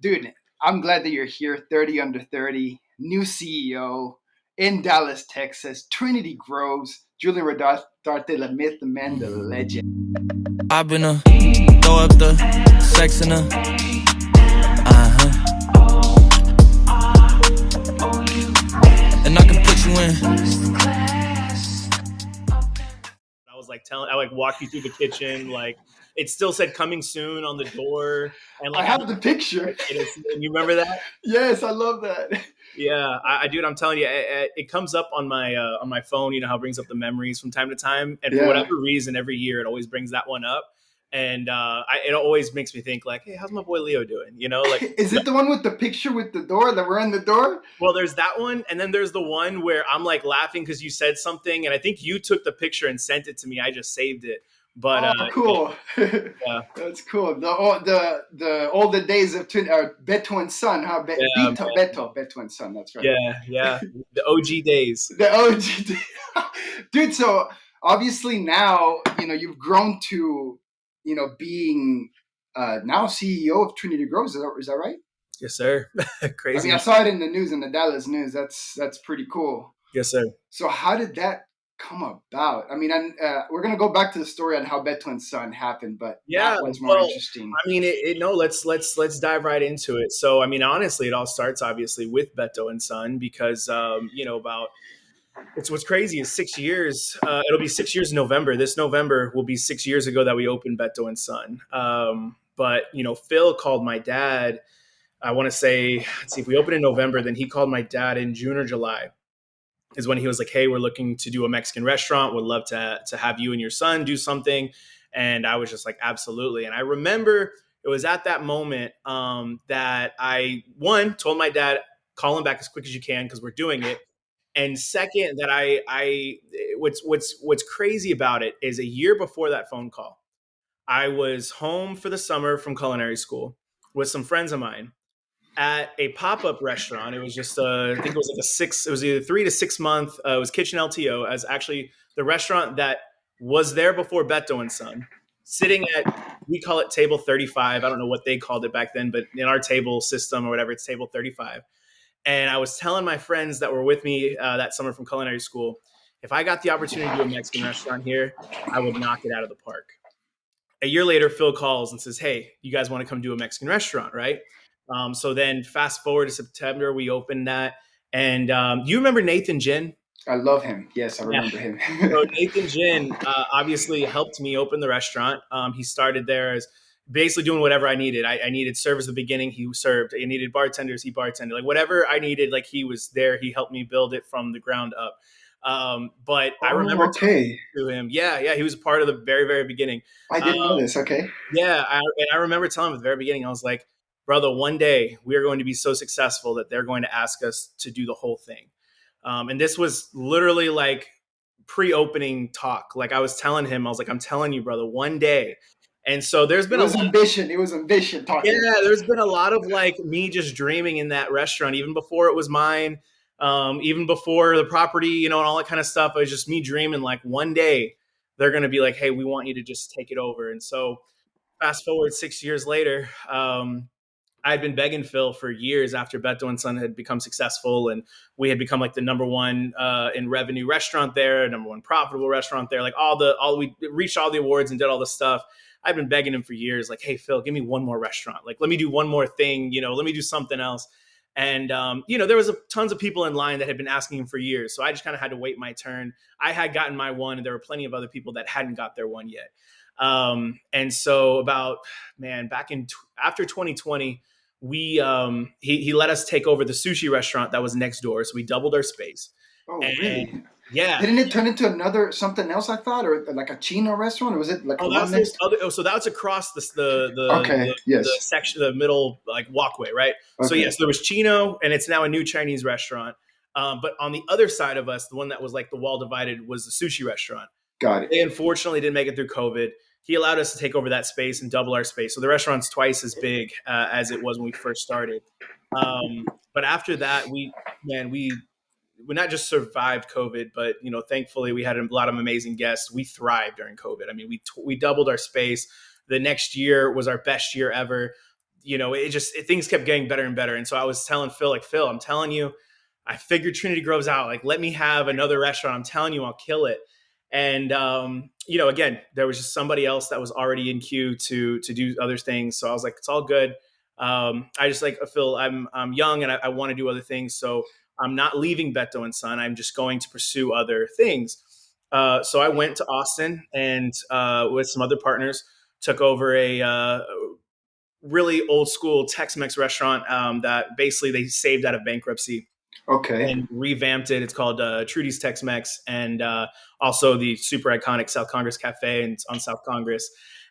dude, I'm glad that you're here. 30 under 30, new CEO in Dallas, Texas, Trinity Groves, Julian Rodarte, the myth, the man, the legend. I've been throw up the sex in and I can put you in. I was like I walked you through the kitchen, like it still said coming soon on the door, and like I have the picture. You remember that? Yes, I love that. Yeah, dude, I'm telling you, it comes up on my phone. You know how it brings up the memories from time to time, and for whatever reason, every year it always brings that one up, and it always makes me think like, hey, how's my boy Leo doing? You know, like is it the one with the picture with the door that we're in the door? Well, there's that one, and then there's the one where I'm like laughing because you said something, and I think you took the picture and sent it to me. I just saved it. But cool. Yeah. That's cool. The older days of Beto and Son, huh? Beto and Son. That's right. Yeah. The OG days. The OG, dude. So obviously now you've grown to being now CEO of Trinity Groves. Is that right? Yes, sir. Crazy. I mean, I saw it in the news, in the Dallas news. That's pretty cool. Yes, sir. So how did that come about? I mean, we're gonna go back to the story on how Beto and Son happened, but that one's more interesting. I mean, let's dive right into it. So, I mean, honestly, it all starts obviously with Beto and Son because it's what's crazy is 6 years. It'll be 6 years in November. This November will be 6 years ago that we opened Beto and Son. But Phil called my dad. I want to say, let's see, if we open in November, then he called my dad in June or July. Is when he was like, hey, we're looking to do a Mexican restaurant. Would love to have you and your son do something. And I was just like, absolutely. And I remember it was at that moment that I, one, told my dad, call him back as quick as you can because we're doing it. And second, that what's crazy about it is a year before that phone call, I was home for the summer from culinary school with some friends of mine at a pop-up restaurant. It was just, I think it was like it was either 3 to 6 month. It was Kitchen LTO as actually the restaurant that was there before Beto and Son, sitting at, we call it table 35. I don't know what they called it back then, but in our table system or whatever, it's table 35. And I was telling my friends that were with me that summer from culinary school, if I got the opportunity to do a Mexican restaurant here, I would knock it out of the park. A year later, Phil calls and says, hey, you guys want to come do a Mexican restaurant, right? So then fast forward to September, we opened that. And you remember Nathan Jin? I love him. Yes, I remember him. So Nathan Jin obviously helped me open the restaurant. He started there as basically doing whatever I needed. I needed service at the beginning. He served. I needed bartenders. He bartended. Like whatever I needed, like he was there. He helped me build it from the ground up. But I remember talking to him. Yeah. He was a part of the very, very beginning. I didn't know this. Okay. Yeah. I remember telling him at the very beginning, I was like, brother, one day we are going to be so successful that they're going to ask us to do the whole thing. And this was literally like pre-opening talk. Like I was telling him, I was like, I'm telling you, brother, one day. And so there's been ambition. It was ambition talking. Yeah, there's been a lot of like me just dreaming in that restaurant, even before it was mine, even before the property, and all that kind of stuff. It was just me dreaming like one day they're going to be like, hey, we want you to just take it over. And so fast forward 6 years later, I'd been begging Phil for years after Beto and Son had become successful and we had become like the number one in revenue restaurant there, number one profitable restaurant there, like we reached all the awards and did all the stuff. I've been begging him for years, like, hey, Phil, give me one more restaurant. Like, let me do one more thing, let me do something else. And, there was tons of people in line that had been asking him for years. So I just kind of had to wait my turn. I had gotten my one and there were plenty of other people that hadn't got their one yet. And so after 2020, he let us take over the sushi restaurant that was next door. So we doubled our space. Oh, really? Yeah. Didn't it turn into something else, I thought, or like a Chino restaurant, or was it like so that was across the section, the middle like walkway, right? Okay. So yes, there was Chino, and it's now a new Chinese restaurant. But on the other side of us, the one that was like the wall divided, was the sushi restaurant. Got it. They unfortunately didn't make it through COVID. He allowed us to take over that space and double our space. So the restaurant's twice as big as it was when we first started. But after that, we not just survived COVID, but thankfully we had a lot of amazing guests. We thrived during COVID. I mean, we doubled our space. The next year was our best year ever. things kept getting better and better. And so I was telling Phil, like, Phil, I'm telling you, I figured Trinity Groves out. Like, let me have another restaurant. I'm telling you, I'll kill it. And again, there was just somebody else that was already in queue to do other things. So I was like, it's all good. I just like, Phil, I'm young and I want to do other things. So I'm not leaving Beto and Son. I'm just going to pursue other things. So I went to Austin and with some other partners took over a really old school Tex-Mex restaurant that basically they saved out of bankruptcy. Okay. And revamped it. It's called Trudy's Tex-Mex, and also the super iconic South Congress Cafe and on South Congress.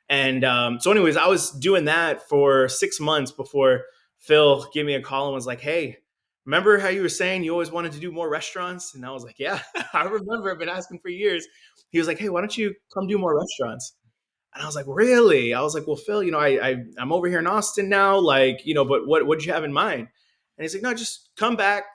And so anyways, I was doing that for 6 months before Phil gave me a call and was like, hey, remember how you were saying you always wanted to do more restaurants? And I was like, yeah, I remember. I've been asking for years. He was like, hey, why don't you come do more restaurants? And I was like, really? I was like, well, Phil, I'm over here in Austin now, like, but what'd you have in mind? And he's like, no, just come back.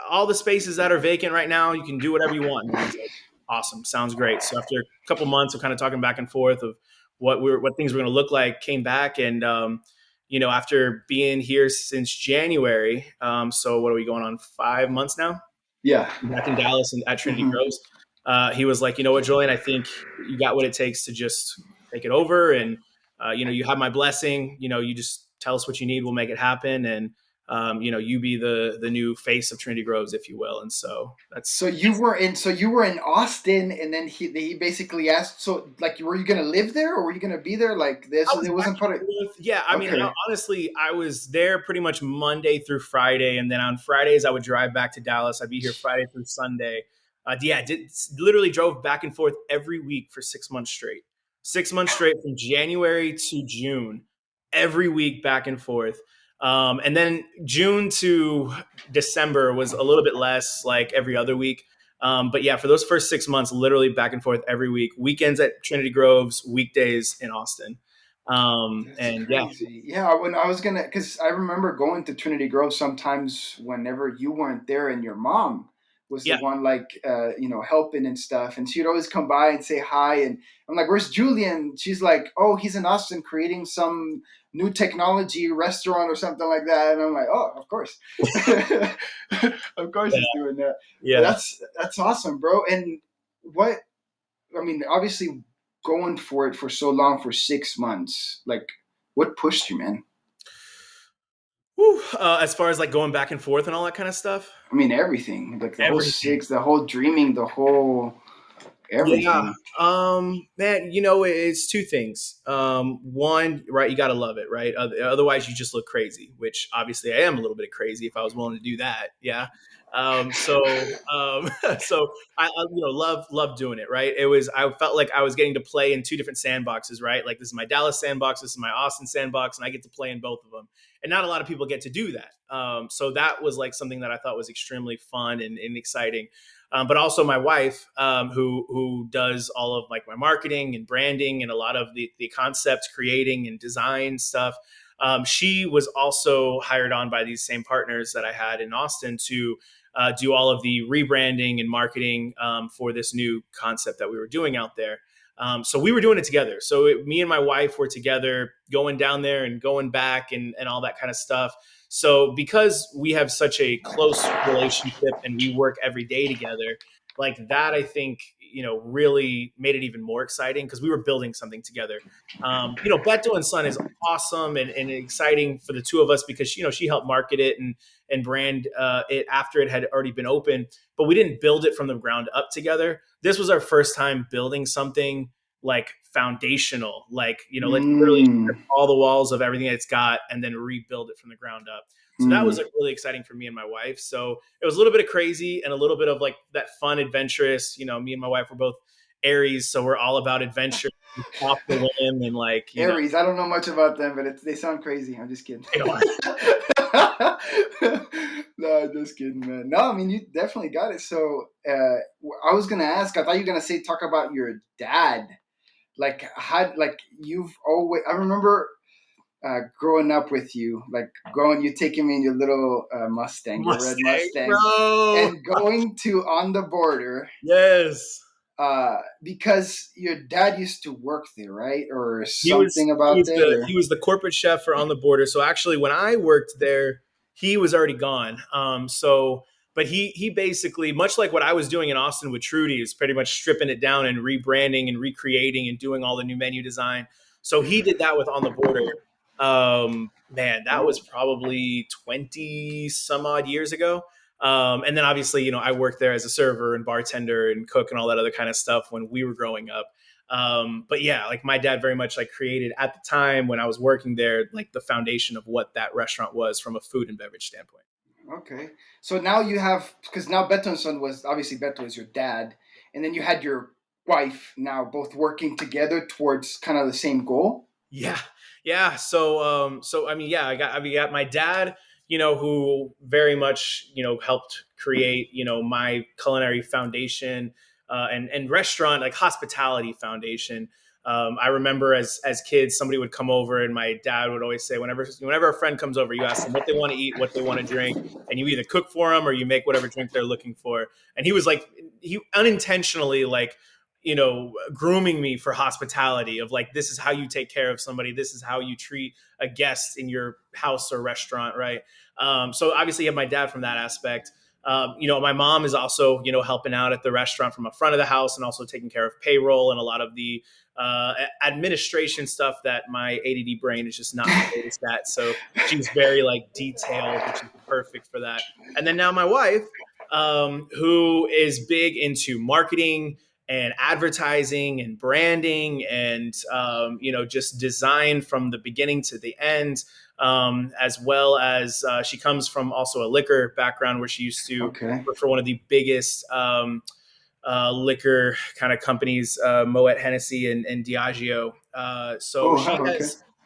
All the spaces that are vacant right now, you can do whatever you want. And I was like, awesome, sounds great. So after a couple months of kind of talking back and forth of what things were going to look like, came back and after being here since January, so what are we going on 5 months now? Yeah, back in Dallas and at Trinity Groves. He was like, you know what, Julian, I think you got what it takes to just take it over, and you have my blessing. You just tell us what you need, we'll make it happen, and you be the new face of Trinity Groves, if you will. And so that's so you were in Austin, and then he basically asked, so like, were you gonna live there or were you gonna be there like this? It wasn't part of. Yeah, I mean, honestly, I was there pretty much Monday through Friday, and then on Fridays I would drive back to Dallas. I'd be here Friday through Sunday. Literally drove back and forth every week for 6 months straight. 6 months straight from January to June, every week back and forth. And then June to December was a little bit less, like every other week. But yeah, for those first 6 months, literally back and forth every week. Weekends at Trinity Groves, weekdays in Austin. That's crazy. Yeah, when I was gonna, because I remember going to Trinity Grove sometimes whenever you weren't there, and your mom was the one, like, helping and stuff, and she'd always come by and say hi, and I'm like, "Where's Julian?" She's like, "Oh, he's in Austin creating some new technology restaurant or something like that," and I'm like, "Oh, of course, of course he's doing that." Yeah, but that's awesome, bro. And what I mean, obviously, going for it for so long, for 6 months, like, what pushed you, man? As far as like going back and forth and all that kind of stuff. I mean, everything, like Everything. the whole dreaming, the whole Yeah. everything. Man, it's two things. One, right, you got to love it, right? Otherwise, you just look crazy, which obviously I am a little bit crazy if I was willing to do that. Yeah. So love doing it, right? I felt like I was getting to play in two different sandboxes, right? Like, this is my Dallas sandbox, this is my Austin sandbox, and I get to play in both of them. And not a lot of people get to do that. So that was like something that I thought was extremely fun and exciting. But also my wife, who does all of like my marketing and branding and a lot of the concepts creating and design stuff. She was also hired on by these same partners that I had in Austin to do all of the rebranding and marketing for this new concept that we were doing out there. So we were doing it together. So me and my wife were together, going down there and going back and all that kind of stuff. So because we have such a close relationship and we work every day together, like that, I think, really made it even more exciting because we were building something together. Beto and Son is awesome and exciting for the two of us because, she helped market it and brand it after it had already been open, but we didn't build it from the ground up together. This was our first time building something like foundational, like, let's literally strip all the walls of everything it's got and then rebuild it from the ground up. So that was like really exciting for me and my wife. So it was a little bit of crazy and a little bit of like that fun, adventurous, me and my wife were both Aries. So we're all about adventure, off the limb, and like, Aries, I don't know much about them, but they sound crazy. I'm just kidding. No, just kidding, man. No, I mean, you definitely got it. So I was gonna ask. I thought you were gonna talk about your dad. Like, you've always. I remember growing up with you, like you taking me in your little Mustang, your red Mustang, bro. and going to On the Border. Yes. because your dad used to work there, right, or He was something he about was that, the or he was the corporate chef for On the Border. So actually, when I worked there, he was already gone. But he basically, much like what I was doing in Austin with Trudy, is pretty much stripping it down and rebranding and recreating and doing all the new menu design. So he did that with On the Border. Man, that was oh, probably 20 some odd years ago. And then obviously, I worked there as a server and bartender and cook and all that other kind of stuff when we were growing up. But yeah, like my dad very much like created at the time when I was working there, like the foundation of what that restaurant was from a food and beverage standpoint. okay. So now you have, because now Beto Son was obviously, Beto is your dad, and then you had your wife now both working together towards kind of the same goal. Yeah, yeah. So I mean, yeah, I got my dad, who very much, helped create, my culinary foundation, and restaurant like hospitality foundation. I remember as kids, somebody would come over, and my dad would always say, whenever a friend comes over, you ask them what they want to eat, what they want to drink, and you either cook for them or you make whatever drink they're looking for. And he was like, he unintentionally like grooming me for hospitality of like, this is how you take care of somebody. This is how you treat a guest in your house or restaurant. Right. So obviously you have my dad from that aspect. My mom is also, helping out at the restaurant from the front of the house and also taking care of payroll and a lot of the administration stuff that my ADD brain is just not focused at. So she's very like detailed, which is perfect for that. And then now my wife, who is big into marketing and advertising and branding and just design from the beginning to the end, as well as she comes from also a liquor background where she used to Okay. work for one of the biggest liquor kind of companies, Moet Hennessy and Diageo. So Oh wow. Okay.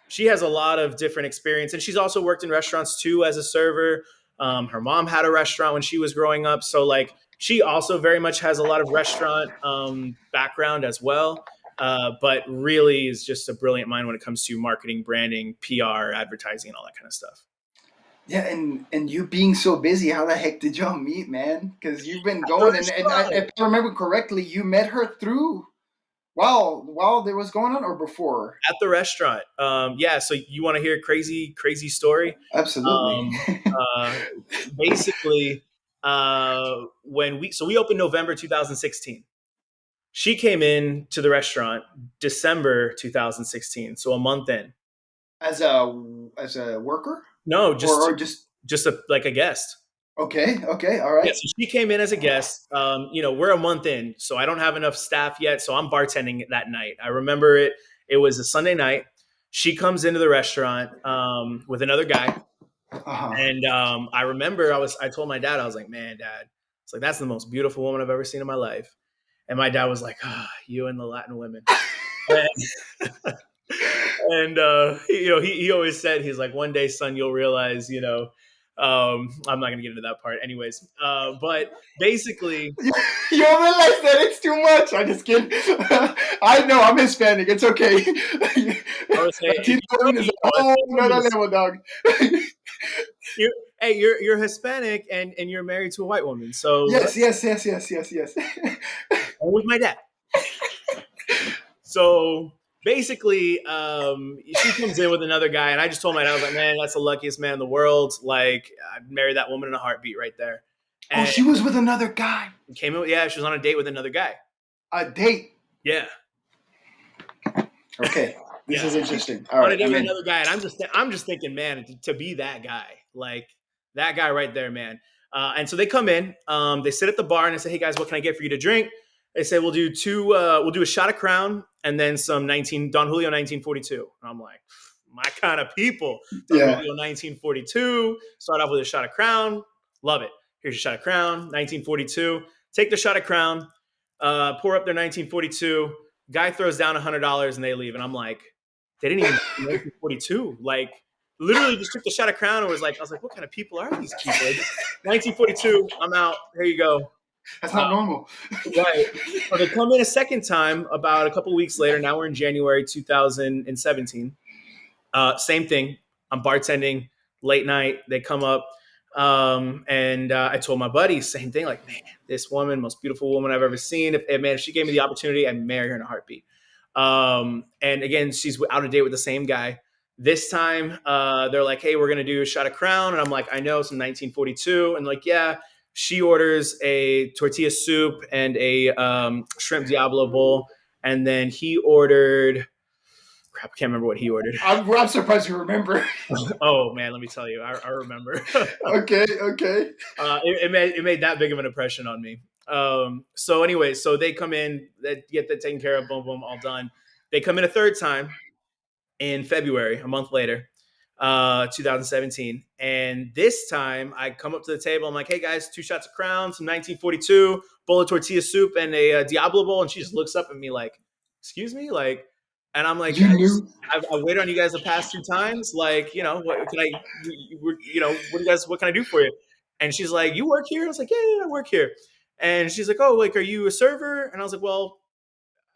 she has a lot of different experience, and she's also worked in restaurants too as a server. Her mom had a restaurant when she was growing up, so like she also very much has a lot of restaurant background as well. But really is just a brilliant mind when it comes to marketing, branding, PR, advertising, and all that kind of stuff. Yeah, and you being so busy, how the heck did y'all meet, man? Because you've been At the going, and restaurant. if I remember correctly, you met her through while there was going on, or before. At the restaurant. Yeah. So you want to hear a crazy story? Absolutely. Um, uh, Basically, we opened November 2016. She came in to the restaurant December 2016, so a month in. As a worker, No, or just just like a guest. okay, all Yeah, right. so she came in as a guest. We're a month in, so I don't have enough staff yet. So I'm bartending that night. I remember it. It was a Sunday night. She comes into the restaurant with another guy, Uh-huh. and I remember I told my dad, I was like, "Man, Dad, it's like that's the most beautiful woman I've ever seen in my life." And my dad was like, "You and the Latin women." And he always said, he's like, one day, son, you'll realize, I'm not gonna get into that part anyways, but basically, You don't realize that it's too much. I just kidding. I know I'm Hispanic. It's okay. I would say if Latino you know woman is me, a whole nother you level, dog. you hey, you're Hispanic and you're married to a white woman, so Yes, yes, yes, yes, yes, yes. I'm with my dad. So basically, she comes in with another guy, and I just told my dad, I was like, "Man, that's the luckiest man in the world. Like, I'd marry that woman in a heartbeat right there." Oh, And she was with another guy. came in, yeah, she was on a date with another guy. A date. Yeah, Okay, this yeah, is she's interesting. All on a right, date I'm with in. another guy, and I'm just thinking, man, to be that guy, like that guy right there, man. And so they come in, they sit at the bar, and they say, "Hey guys, what can I get for you to drink?" They say, we'll do a shot of Crown and then some 19 Don Julio 1942." And I'm like, my kind of people. Don Yeah. Julio 1942. Start off with a shot of Crown. Love it. Here's your shot of Crown 1942. Take the shot of Crown. Pour up their 1942. Guy throws down $100 and they leave. And I'm like, they didn't even 1942. Like, literally just took the shot of Crown and I was like, what kind of people are these people? 1942. I'm out. Here you go. That's not normal. Right. So they come in a second time about a couple of weeks later. Now we're in January 2017. Same thing. I'm bartending late night. They come up. And I told my buddy, same thing, like, man, this woman, most beautiful woman I've ever seen. If she gave me the opportunity, I'd marry her in a heartbeat. And again, she's out of date with the same guy. This time, they're like, hey, we're going to do a shot of Crown. And I'm like, I know, some 1942. And like, yeah, she orders a tortilla soup and a shrimp Diablo bowl. And then he ordered, crap, I can't remember what he ordered. I'm surprised you remember. Oh man, let me tell you, I remember. Okay. It made that big of an impression on me. So anyway, so they come in, they get that taken care of, boom, boom, all done. They come in a third time in February, a month later, 2017. And this time I come up to the table. I'm like, hey guys, 2 shots of Crown, some 1942, bowl of tortilla soup, and a Diablo bowl. And she just looks up at me like, excuse me? Like, and I'm like, You knew? I've waited on you guys the past 2 times. Like, what can what can I do for you? And she's like, you work here? I was like, yeah, I work here. And she's like, oh, like, are you a server? And I was like, well,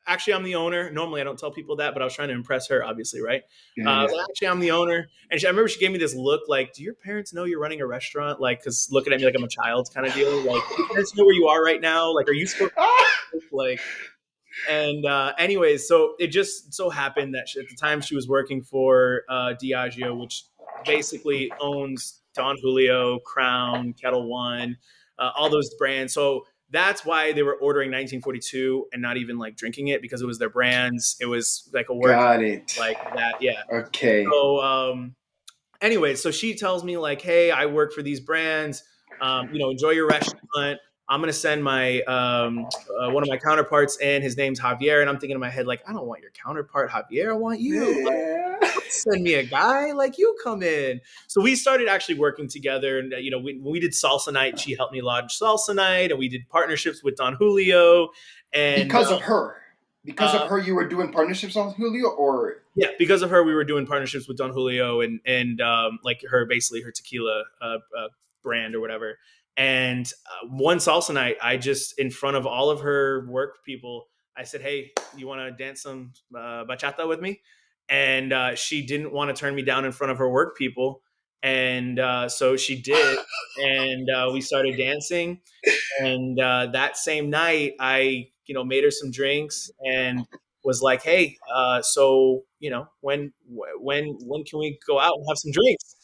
actually, I'm the owner. Normally, I don't tell people that, but I was trying to impress her, obviously, right? Yeah. Well, actually, I'm the owner. And I remember she gave me this look like, do your parents know you're running a restaurant? Like, because looking at me like I'm a child kind of deal. Like, do your parents know where you are right now? Like, are you supposed to, like, and anyways, so it just so happened that at the time she was working for Diageo, which basically owns Don Julio, Crown, Kettle One, all those brands. So that's why they were ordering 1942 and not even like drinking it, because it was their brands. It was like a work Got it. like that. Yeah. Okay. So anyway, so she tells me like, hey, I work for these brands. Enjoy your restaurant. I'm gonna send my one of my counterparts in. His name's Javier, and I'm thinking in my head like, I don't want your counterpart Javier. I want you. Like, Yeah. send me a guy like you come in. So we started actually working together, and when we did salsa night, she helped me launch salsa night, and we did partnerships with Don Julio. And Because of her. Because of her, you were doing partnerships on Julio, or yeah, because of her, we were doing partnerships with Don Julio and like basically her tequila brand or whatever. And one salsa night, I just in front of all of her work people, I said, "Hey, you want to dance some bachata with me?" And she didn't want to turn me down in front of her work people, and so she did, and we started dancing. And that same night, I made her some drinks and was like, "Hey, so when can we go out and have some drinks?"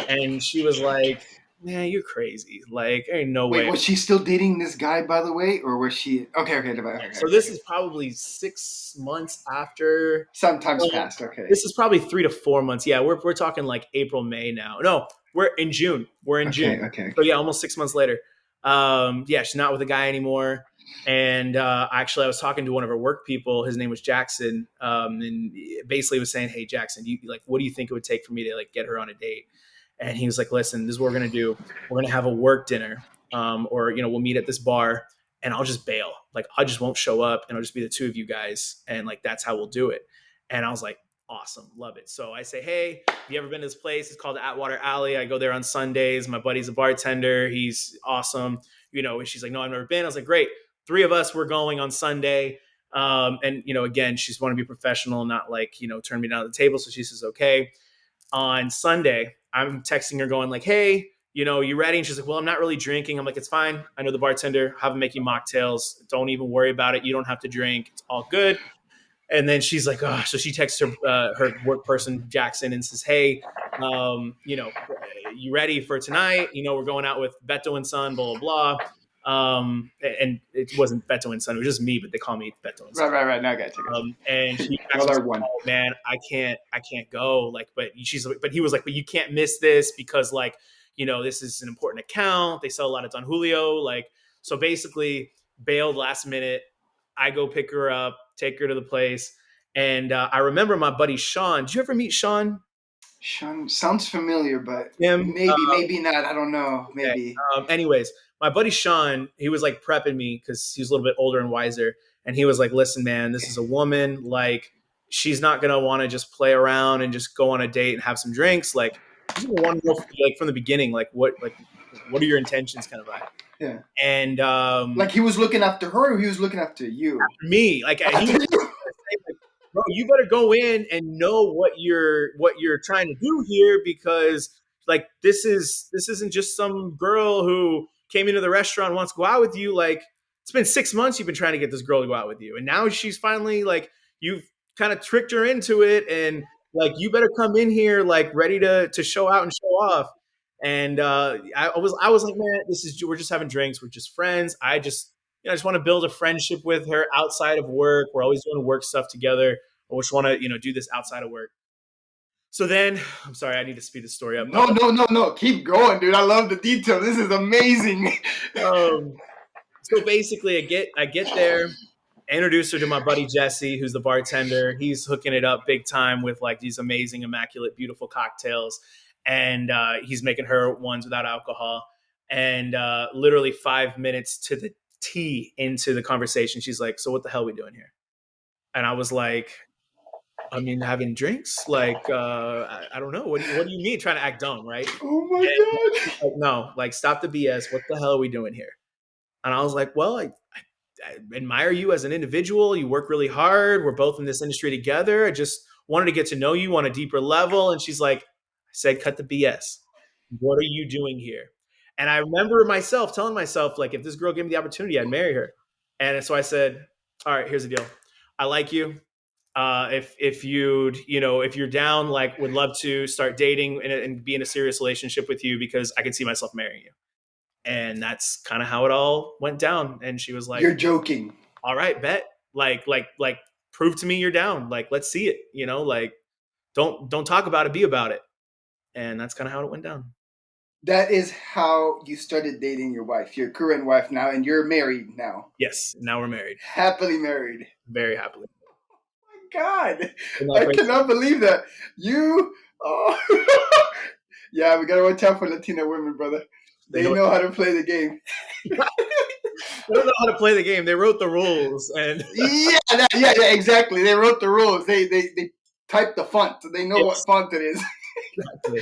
And she was like, "Man, you're crazy! Like, there ain't no wait, way." was she still dating this guy, by the way, or was she? Okay. So this is probably 6 months after. Sometimes past. Okay. This is probably 3 to 4 months. Yeah, we're talking like April, May now. No, we're in June. We're in June. Okay. So yeah, almost 6 months later. Yeah, she's not with a guy anymore. And actually, I was talking to one of her work people. His name was Jackson, and basically was saying, "Hey, Jackson, what do you think it would take for me to like get her on a date?" And he was like, "Listen, this is what we're gonna do. We're gonna have a work dinner, or we'll meet at this bar, and I'll just bail. Like, I just won't show up, and it'll just be the 2 of you guys, and like that's how we'll do it." And I was like, "Awesome, love it." So I say, "Hey, have you ever been to this place? It's called Atwater Alley. I go there on Sundays. My buddy's a bartender. He's awesome." And she's like, "No, I've never been." I was like, "Great. 3 of us were going on Sunday." And again, she's want to be professional, not like turn me down at the table. So she says, "Okay." On Sunday, I'm texting her going like, "Hey, you ready?" And she's like, "Well, I'm not really drinking." I'm like, "It's fine. I know the bartender. Have him make you mocktails. Don't even worry about it. You don't have to drink. It's all good." And then she's like, "Oh," so she texts her work person Jackson and says, "Hey, you ready for tonight? We're going out with Beto and Son, blah blah blah." And it wasn't Beto and Son; it was just me, but they call me Beto and Son. Right. Now I got you. And she Another one. "Oh man, I can't go." Like, but he was like, "But you can't miss this because like, this is an important account. They sell a lot of Don Julio." Like, so basically, bailed last minute. I go pick her up, take her to the place, and I remember my buddy Sean. Did you ever meet Sean? Sean sounds familiar, but Him? maybe not. I don't know. Maybe. Okay. Anyways, my buddy Sean, he was like prepping me because he was a little bit older and wiser, and he was like, "Listen, man, this is a woman. Like, she's not gonna want to just play around and just go on a date and have some drinks. Like, she's gonna want to know like from the beginning, like what are your intentions, kind of vibe." Yeah. And like he was looking after her, or he was looking after you. After me, like he was like, "Bro, you better go in and know what you're trying to do here, because Like, this isn't just some girl who came into the restaurant and wants to go out with you. Like, it's been 6 months you've been trying to get this girl to go out with you, and now she's finally like, you've kind of tricked her into it, and like, you better come in here like ready to show out and show off. And I was like, man, this is, we're just having drinks, we're just friends. I just want to build a friendship with her outside of work. We're always doing work stuff together. I just want to do this outside of work. So then, I'm sorry, I need to speed the story up. No. Keep going, dude. I love the detail. This is amazing. So basically, I get there, introduce her to my buddy Jesse, who's the bartender. He's hooking it up big time with like these amazing, immaculate, beautiful cocktails, and he's making her ones without alcohol. And literally 5 minutes to the T into the conversation, she's like, "So what the hell are we doing here?" And I was like, I mean, having drinks? Like, I don't know. What do you mean trying to act dumb, right? Oh my And God. like, no, like, stop the BS. What the hell are we doing here? And I was like, well, I admire you as an individual. You work really hard. We're both in this industry together. I just wanted to get to know you on a deeper level. And she's like, I said, cut the BS. What are you doing here? And I remember myself telling myself, like, if this girl gave me the opportunity, I'd marry her. And so I said, all right, here's the deal. I like you. If you're down, like, would love to start dating and be in a serious relationship with you, because I can see myself marrying you. And that's kind of how it all went down. And she was like, "You're joking." all right, bet. Like, prove to me you're down. Like, let's see it. Like, don't talk about it, be about it. And that's kind of how it went down. That is how you started dating your wife, your current wife now, and you're married now. Yes, now we're married. Happily married. Very happily. God, I cannot believe that. Yeah, we gotta watch out for Latina women, brother. They know how to play the game. They don't know how to play the game. They wrote the rules, and yeah, exactly. They wrote the rules. They typed the font. So they know what font it is. Exactly.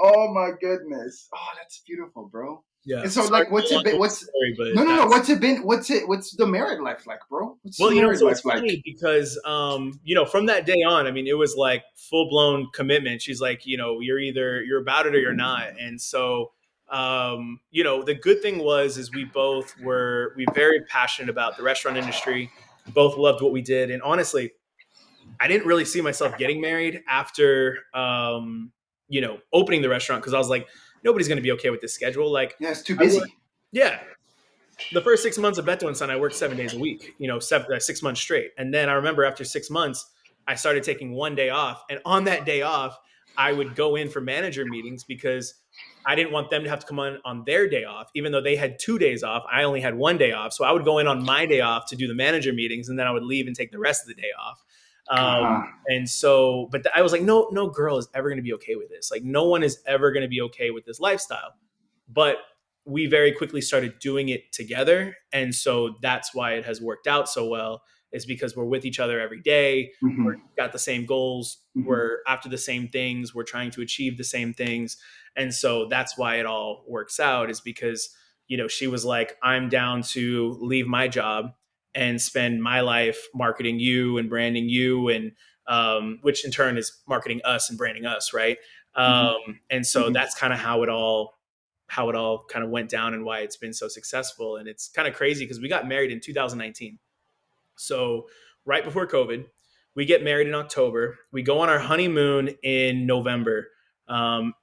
Oh my goodness. Oh, that's beautiful, bro. Yeah. And so, like, what's it been? What's the married life like, bro? So it's funny because, from that day on, I mean, it was like full blown commitment. She's like, you're about it or you're not. And so, the good thing is we very passionate about the restaurant industry. Both loved what we did. And honestly, I didn't really see myself getting married after, opening the restaurant, because I was like, nobody's going to be okay with this schedule. Like, yeah, it's too busy. The first 6 months of Beto Son, I worked 7 days a week, 6 months straight. And then I remember after 6 months, I started taking one day off. And on that day off, I would go in for manager meetings, because I didn't want them to have to come on their day off. Even though they had 2 days off, I only had 1 day off. So I would go in on my day off to do the manager meetings, and then I would leave and take the rest of the day off. And so, but I was like, no girl is ever going to be okay with this. Like, no one is ever going to be okay with this lifestyle. But we very quickly started doing it together. And so that's why it has worked out so well, is because we're with each other every day. Mm-hmm. We're got the same goals. Mm-hmm. We're after the same things. We're trying to achieve the same things. And so that's why it all works out, is because, she was like, I'm down to leave my job and spend my life marketing you and branding you, and which in turn is marketing us and branding us, right? And so that's kind of how it all kind of went down, and why it's been so successful. And it's kind of crazy because we got married in 2019. So right before COVID, we get married in October. We go on our honeymoon in November. Again,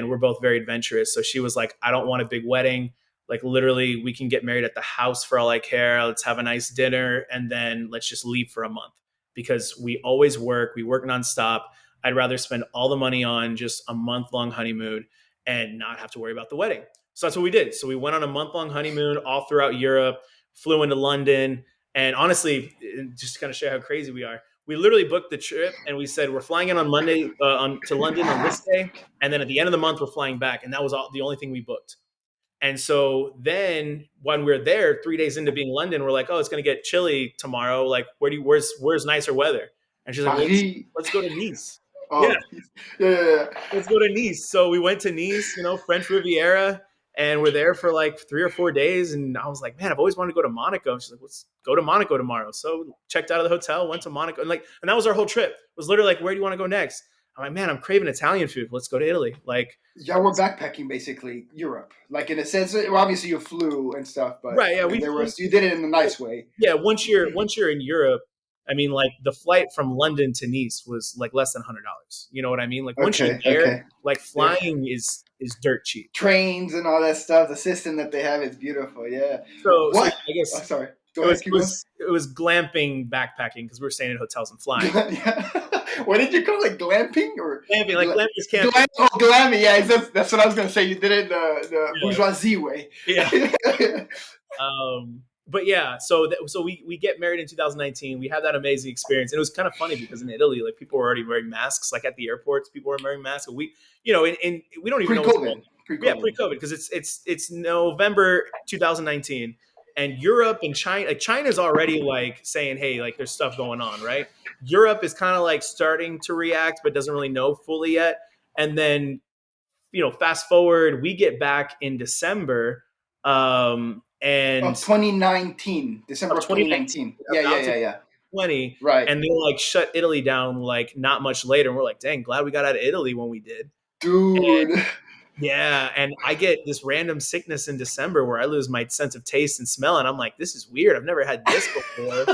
we're both very adventurous. So she was like, I don't want a big wedding. Like, literally, we can get married at the house for all I care. Let's have a nice dinner, and then let's just leave for a month, because we always work. We work nonstop. I'd rather spend all the money on just a month-long honeymoon and not have to worry about the wedding. So that's what we did. So we went on a month-long honeymoon all throughout Europe, flew into London. And honestly, just to kind of show how crazy we are, we literally booked the trip, and we said, we're flying in on Monday to London on this day. And then at the end of the month, we're flying back. And that was the only thing we booked. And so then when we're there, 3 days into being in London, we're like, oh, it's going to get chilly tomorrow. Like, where's nicer weather? And she's like, let's go to Nice. Yeah. Let's go to Nice. So we went to Nice, French Riviera, and we're there for like 3 or 4 days. And I was like, man, I've always wanted to go to Monaco. And she's like, let's go to Monaco tomorrow. So checked out of the hotel, went to Monaco, and that was our whole trip. It was literally like, where do you want to go next? I'm like, man, I'm craving Italian food. Let's go to Italy. Like, Yeah, we're backpacking basically Europe. Like in a sense, well, obviously you flew and stuff, but right. Yeah. We there flew. was you did it in a nice way. Yeah. Once you're in Europe, I mean, like the flight from London to Nice was like less than $100. You know what I mean? Like once you're Okay, there, okay. like Yeah. flying is dirt cheap. Trains and all that stuff. The system that they have is beautiful. Yeah. So What? I Oh, guess sorry. Go it ahead. was Keep it going. was it was glamping backpacking because we were staying in hotels and flying. Yeah. What did you call it? Glamping or Glamping, like glamping is camping. glam? Oh, glammy. Yeah, that's what I was gonna say. You did it the Yeah. bourgeoisie way. Yeah. But yeah, so we get married in 2019. We had that amazing experience, and it was kind of funny because in Italy, like people were already wearing masks. Like at the airports, people were wearing masks. And we, and we don't even know what's going Pre-COVID. on. Yeah, Pre-COVID. pre-COVID because it's November 2019, and Europe and China, like China's already like saying, hey, like there's stuff going on, right? Europe is kind of like starting to react, but doesn't really know fully yet. And then fast forward, we get back in December. And Of 2019, of December of 2019, 2019. Yeah, yeah, about to yeah, yeah. 20, Right. and they like shut Italy down like not much later. And we're like, dang, glad we got out of Italy when we did. Dude. Yeah, and I get this random sickness in December where I lose my sense of taste and smell, and I'm like, this is weird. I've never had this before.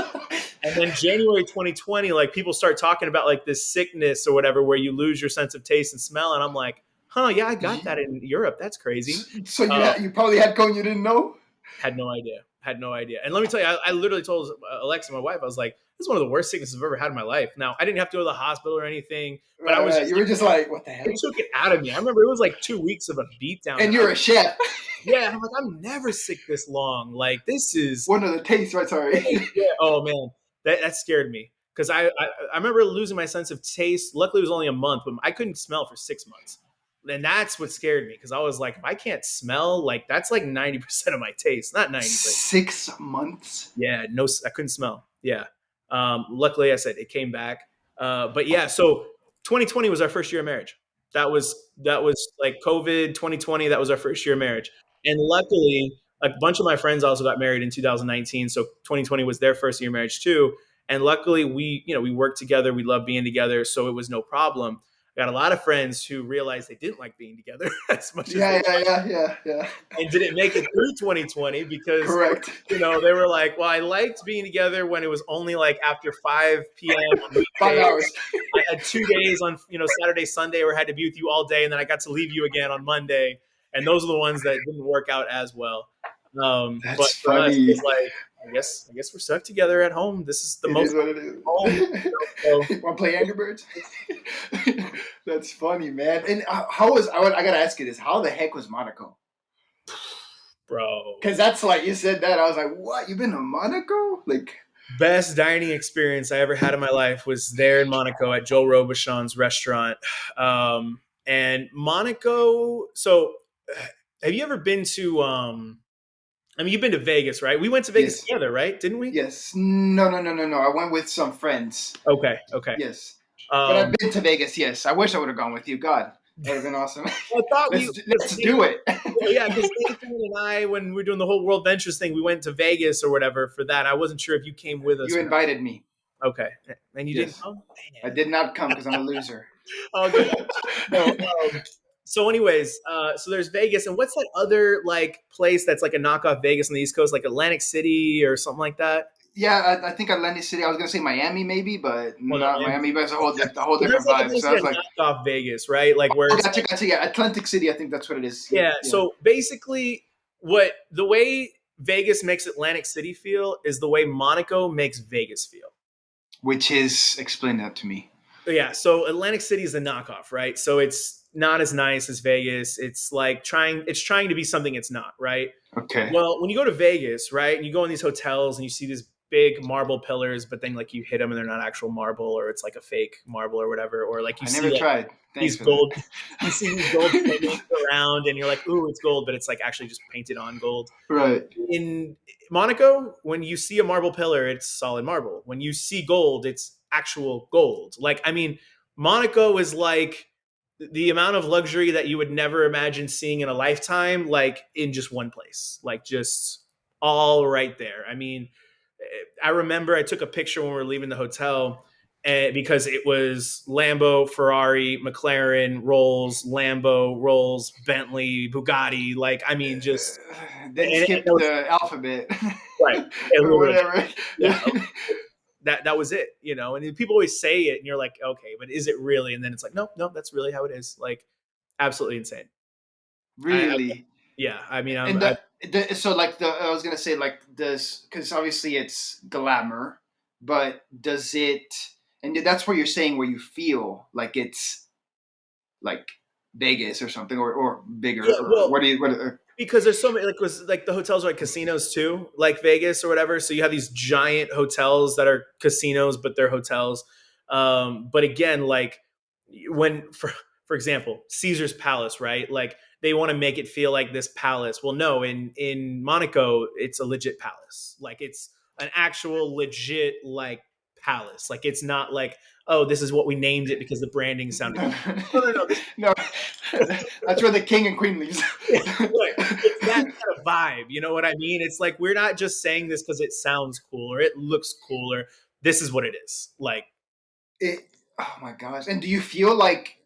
And then January 2020, like people start talking about like this sickness or whatever where you lose your sense of taste and smell, and I'm like, huh, yeah, I got that in Europe. That's crazy. So you probably had cone you didn't know? Had no idea. Had no idea. And let me tell you, I literally told Alexa, my wife, I was like, this is one of the worst sicknesses I've ever had in my life. Now, I didn't have to go to the hospital or anything, but I was you were just like, what the hell? it took it out of me. I remember it was like 2 weeks of a beatdown. And you're a chef. Yeah, I'm like, I'm never sick this long. Like this is one of the tastes, right? Sorry. Yeah. Oh man, that scared me because I remember losing my sense of taste. Luckily, it was only a month, but I couldn't smell for 6 months. And that's what scared me because I was like, if I can't smell, like that's like 90% of my taste, not 90. 6 months. Yeah, no, I couldn't smell. Yeah. Luckily, I said it came back. But yeah, so 2020 was our first year of marriage. That was like COVID 2020. That was our first year of marriage, and luckily, a bunch of my friends also got married in 2019. So 2020 was their first year of marriage too. And luckily, we worked together. We loved being together, so it was no problem. I got a lot of friends who realized they didn't like being together as much as yeah. And didn't make it through 2020 because correct. They were like, well, I liked being together when it was only like after 5 p.m. on weekdays. 5 hours. I had 2 days on Saturday, Sunday where I had to be with you all day, and then I got to leave you again on Monday. And those are the ones that didn't work out as well. That's but for funny. us, it's like, I guess we're stuck together at home. This is the most. Is what it is. Home. Want to play Angry Birds? That's funny, man. And how was I gotta ask you this? How the heck was Monaco, bro? Because that's like you said that I was like, what? You've been to Monaco? Like best dining experience I ever had in my life was there in Monaco at Joel Robuchon's restaurant. And Monaco. So, have you ever been to? I mean, you've been to Vegas, right? We went to Vegas together, right? Didn't we? Yes. No. I went with some friends. Okay. Yes. But I've been to Vegas, yes. I wish I would have gone with you. God, that would have been awesome. I thought let's do it. Yeah, because Nathan and I, when we were doing the whole World Ventures thing, we went to Vegas or whatever for that. I wasn't sure if you came with us. You invited me. Okay. And you didn't come? I did not come because I'm a loser. Oh, good. So anyways, so there's Vegas, and what's that other like place that's like a knockoff Vegas on the East Coast, like Atlantic City or something like that? Yeah, I think Atlantic City. I was gonna say Miami, maybe, but not Miami. But it's a whole different vibe. So I was like, knockoff Vegas, right? Like where? Gotcha. Yeah, Atlantic City. I think that's what it is. Yeah. So basically, the way Vegas makes Atlantic City feel is the way Monaco makes Vegas feel. Which is, explain that to me. Yeah. So Atlantic City is a knockoff, right? So it's not as nice as Vegas. It's like trying to be something it's not, right? Okay. Well, when you go to Vegas, right, and you go in these hotels and you see these big marble pillars, but then like you hit them and they're not actual marble, or it's like a fake marble or whatever, or like you see tried. These gold, you see these gold paintings around, and you're like, ooh, it's gold, but it's like actually just painted on gold. Right. In Monaco, when you see a marble pillar, it's solid marble. When you see gold, it's actual gold. Like, I mean, Monaco is like the amount of luxury that you would never imagine seeing in a lifetime, like in just one place, like just all right there. I mean, I remember I took a picture when we were leaving the hotel, and because it was Lambo, Ferrari, McLaren, Rolls, Lambo, Rolls, Bentley, Bugatti. Like, I mean, just Then and skip that was the alphabet right. And or literally, whatever. yeah, Yeah. that was it, you know. And people always say it, and you're like, okay, but is it really? And then it's like, no, no, that's really how it is. Like, absolutely insane. I Really. yeah, I mean, And so like I was gonna say like does because obviously it's glamour, but does it? And that's where you're saying where you feel like it's like Vegas or something or bigger yeah. or Well, what do you what? because there's so many, like, was like the hotels are like casinos too, like Vegas or whatever. So you have these giant hotels that are casinos, but they're hotels. But again, like when for example, Caesar's Palace, right? Like they want to make it feel like this palace. Well, no, in Monaco, it's a legit palace. Like it's an actual legit like palace. Like it's not like, oh, this is what we named it because the branding sounded No, cool. No, no, no. no, that's where the king and queen lives. Right. It's that kind of vibe. You know what I mean? It's like we're not just saying this because it sounds cool or it looks cool or this is what it is. Like, It, oh my gosh! And do you feel like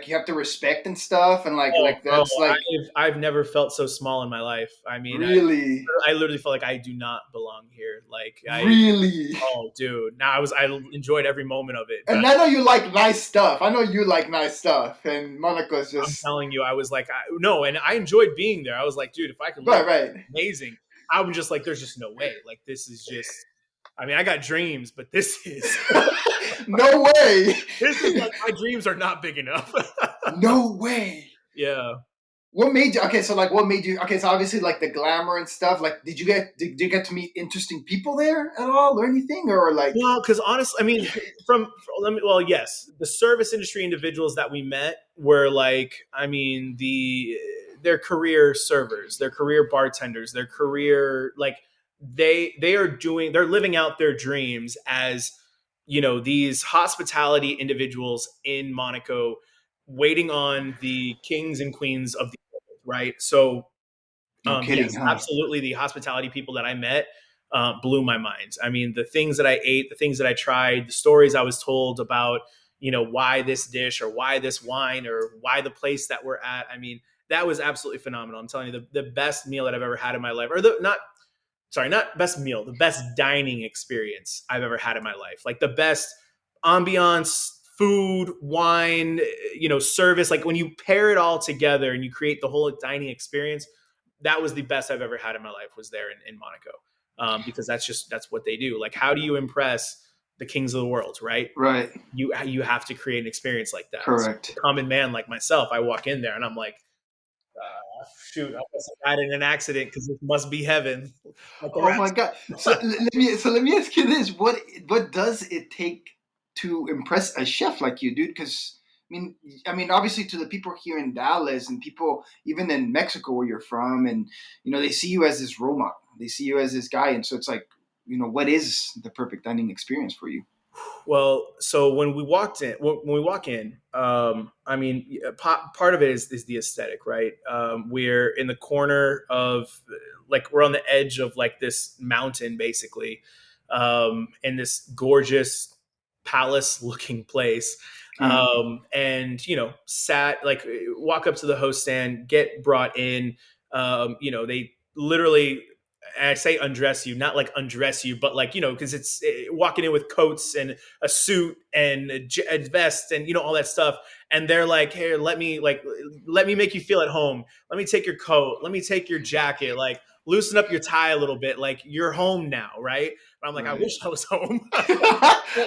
you have to respect and stuff and oh, like bro, that's like I've never felt so small in my life. I mean, really, I literally felt like I do not belong here. Like really? oh, dude. Now I enjoyed every moment of it, but And I know you like nice stuff. I know you like nice stuff, and Monica's I'm just telling you, I was like, no, and I enjoyed being there. I was like, dude, if I could live, right, right. amazing. I'm just like, there's just no way. Like, this is just. I mean, I got dreams, but this is No way. this is like my dreams are not big enough. No way. Yeah. What made you okay? So like, what made you okay? So obviously, like the glamour and stuff. Like, did you get to meet interesting people there at all, or anything, or like? Well, because honestly, I mean, yes, the service industry individuals that we met were like, I mean, their career servers, their career bartenders, their career like they're living out their dreams as these hospitality individuals in Monaco, waiting on the kings and queens of the world, right? So No kidding, yes, huh? absolutely. The hospitality people that I met blew my mind. I mean, the things that I ate, the things that I tried, the stories I was told about, why this dish or why this wine or why the place that we're at. I mean, that was absolutely phenomenal. I'm telling you, the best meal that I've ever had in my life, or not best meal, the best dining experience I've ever had in my life. Like the best ambiance, food, wine, service. Like when you pair it all together and you create the whole dining experience, that was the best I've ever had in my life was there in Monaco. Because that's what they do. Like, how do you impress the kings of the world, right? Right. You have to create an experience like that. So, Correct. a common man like myself, I walk in there and I'm like, shoot, I must have died in an accident because this must be heaven. Like the Oh my rest. god. So let me ask you this: what does it take to impress a chef like you, dude? Because I mean, obviously, to the people here in Dallas and people even in Mexico where you're from, and they see you as this role model. They see you as this guy, and so it's like, what is the perfect dining experience for you? Well, so when we walk in, I mean, part of it is the aesthetic, right? We're in the corner of, like, we're on the edge of like this mountain, basically, in this gorgeous palace-looking place, Uh, and sat like walk up to the host stand, get brought in. They literally, and I say undress you, not like undress you, but like, because it's walking in with coats and a suit and a vest and, all that stuff. And they're like, hey, let me make you feel at home. Let me take your coat. Let me take your jacket. Like, loosen up your tie a little bit. Like, you're home now, right? But I'm like, I right. wish I was home. But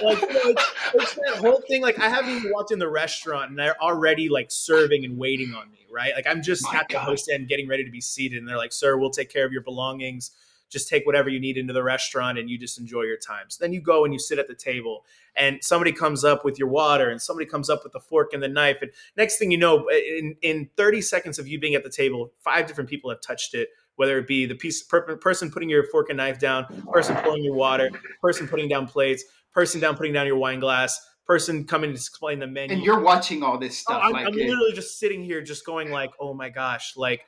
like, it's that whole thing. Like, I haven't even walked in the restaurant and they're already like serving and waiting on me, right? Like, I'm just My at the God. host end getting ready to be seated, and they're like, "Sir, we'll take care of your belongings. Just take whatever you need into the restaurant, and you just enjoy your time." So then you go and you sit at the table, and somebody comes up with your water, and somebody comes up with the fork and the knife, and next thing you know, in 30 seconds of you being at the table, 5 different people have touched it. Whether it be the person putting your fork and knife down, person pouring your water, person putting down plates, person down putting down your wine glass, person coming to explain the And menu. you're watching all this Oh, stuff, I'm like literally just sitting here, just going like, "Oh my gosh!" Like,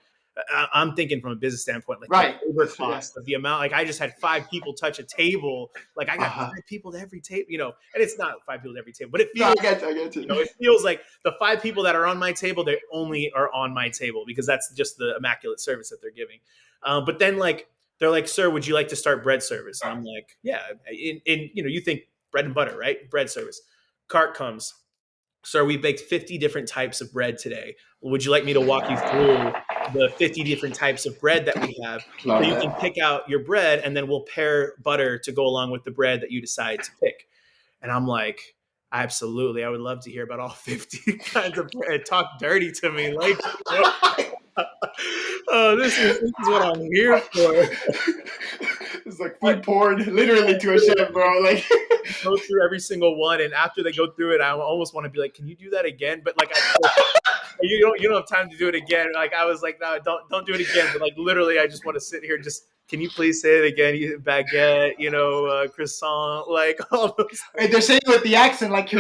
I'm thinking from a business standpoint, like the Right. labor cost of the amount. Like I just had 5 people touch a table. Like I got Uh-huh. 5 people to every table, and it's not 5 people to every table, but it No, I feels, get you. I get you. it feels like the 5 people that are on my table, they only are on my table because that's just the immaculate service that they're giving. But then like they're like, "Sir, would you like to start bread service?" And I'm like, "Yeah." And you think bread and butter, right? Bread service. Cart comes. "Sir, we baked 50 different types of bread today. Would you like me to walk you through the 50 different types of bread that we have so Love you that. can pick out your bread and then we'll pair butter to go along with the bread that you decide to pick?" And I'm like, "Absolutely. I would love to hear about all 50 kinds of bread. Talk dirty to me. Like, oh, this is what I'm here for." It's like food porn, literally to a chef, bro. Like, Go through every single one, and after they go through it, I almost want to be like, "Can you do that again?" But like, you don't have time to do it again. Like I was like, "No, don't do it again." But like literally, I just want to sit here and just, "Can you please say it again? Baguette, croissant, like all those and things." they're saying with the accent, like Right,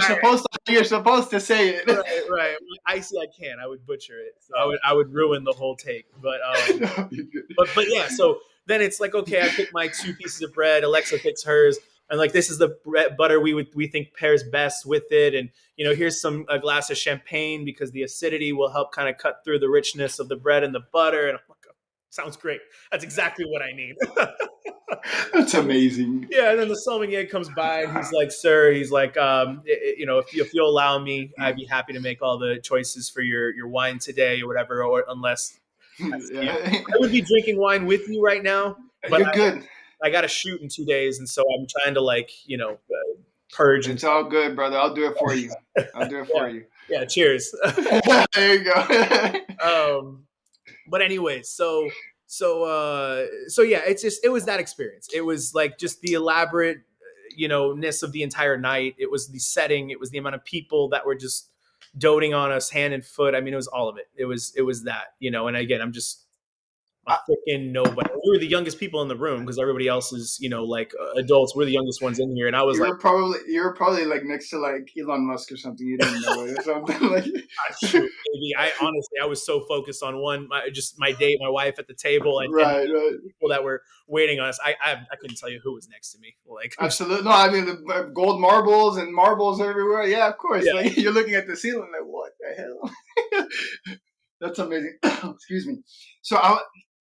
you're supposed to say it. right. I see. I can't. I would butcher it. So I would ruin the whole take. No, you're good. But yeah. So then it's like, okay, I pick my 2 pieces of bread. Alexa picks hers. And like, this is the butter we think pairs best with it, and here's a glass of champagne because the acidity will help kind of cut through the richness of the bread and the butter. And I'm like, "Oh, sounds great. That's exactly what I need." That's amazing. Yeah, and then the sommelier comes by and he's like, "Sir," he's like, if you'll allow me, I'd be happy to make all the choices for your wine today or whatever, or unless Yeah. I would be drinking wine with you right now, but You're good. I got to shoot in 2 days, and so I'm trying to purge and It's all good, brother. I'll do it for you. I'll do it for yeah, you. yeah. Cheers. There you go. But anyways, so yeah, it was that experience. It was like just the elaborate, ness of the entire night. It was the setting. It was the amount of people that were just doting on us hand and foot. I mean, it was all of it. It was that, and again, I'm just a freaking nobody. We were the youngest people in the room because everybody else is, adults. We're the youngest ones in here, and I was like, You're probably like next to like Elon Musk or something. You didn't know it or something like. shoot, maybe. I honestly, I was so focused on my date, my wife at the table, and Right, right. people that were waiting on us. I couldn't tell you who was next to me. Like, Absolutely. No, I mean the gold marbles and marbles everywhere. Yeah, of course. yeah, Like you're looking at the ceiling, like what the hell? That's amazing. Excuse me. So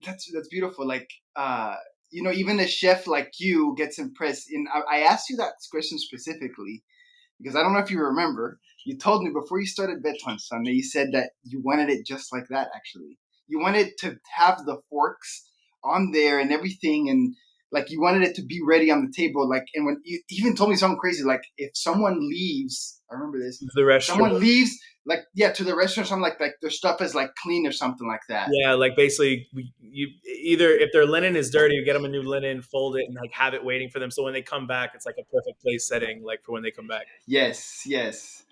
that's beautiful. Like even a chef like you gets impressed. And I asked you that question specifically because I don't know if you remember. You told me before you started Beto Son that you said that you wanted it just like that. Actually, you wanted to have the forks on there and everything, and like you wanted it to be ready on the table. Like, and when you even told me something crazy, like if someone leaves, I remember this. the restaurant. Someone leaves, like yeah, to the restaurant, or something like their stuff is like clean or something like that. Yeah, like basically, you either if their linen is dirty, you get them a new linen, fold it, and like have it waiting for them. So when they come back, it's like a perfect place setting, like for when they come back. Yes, yes.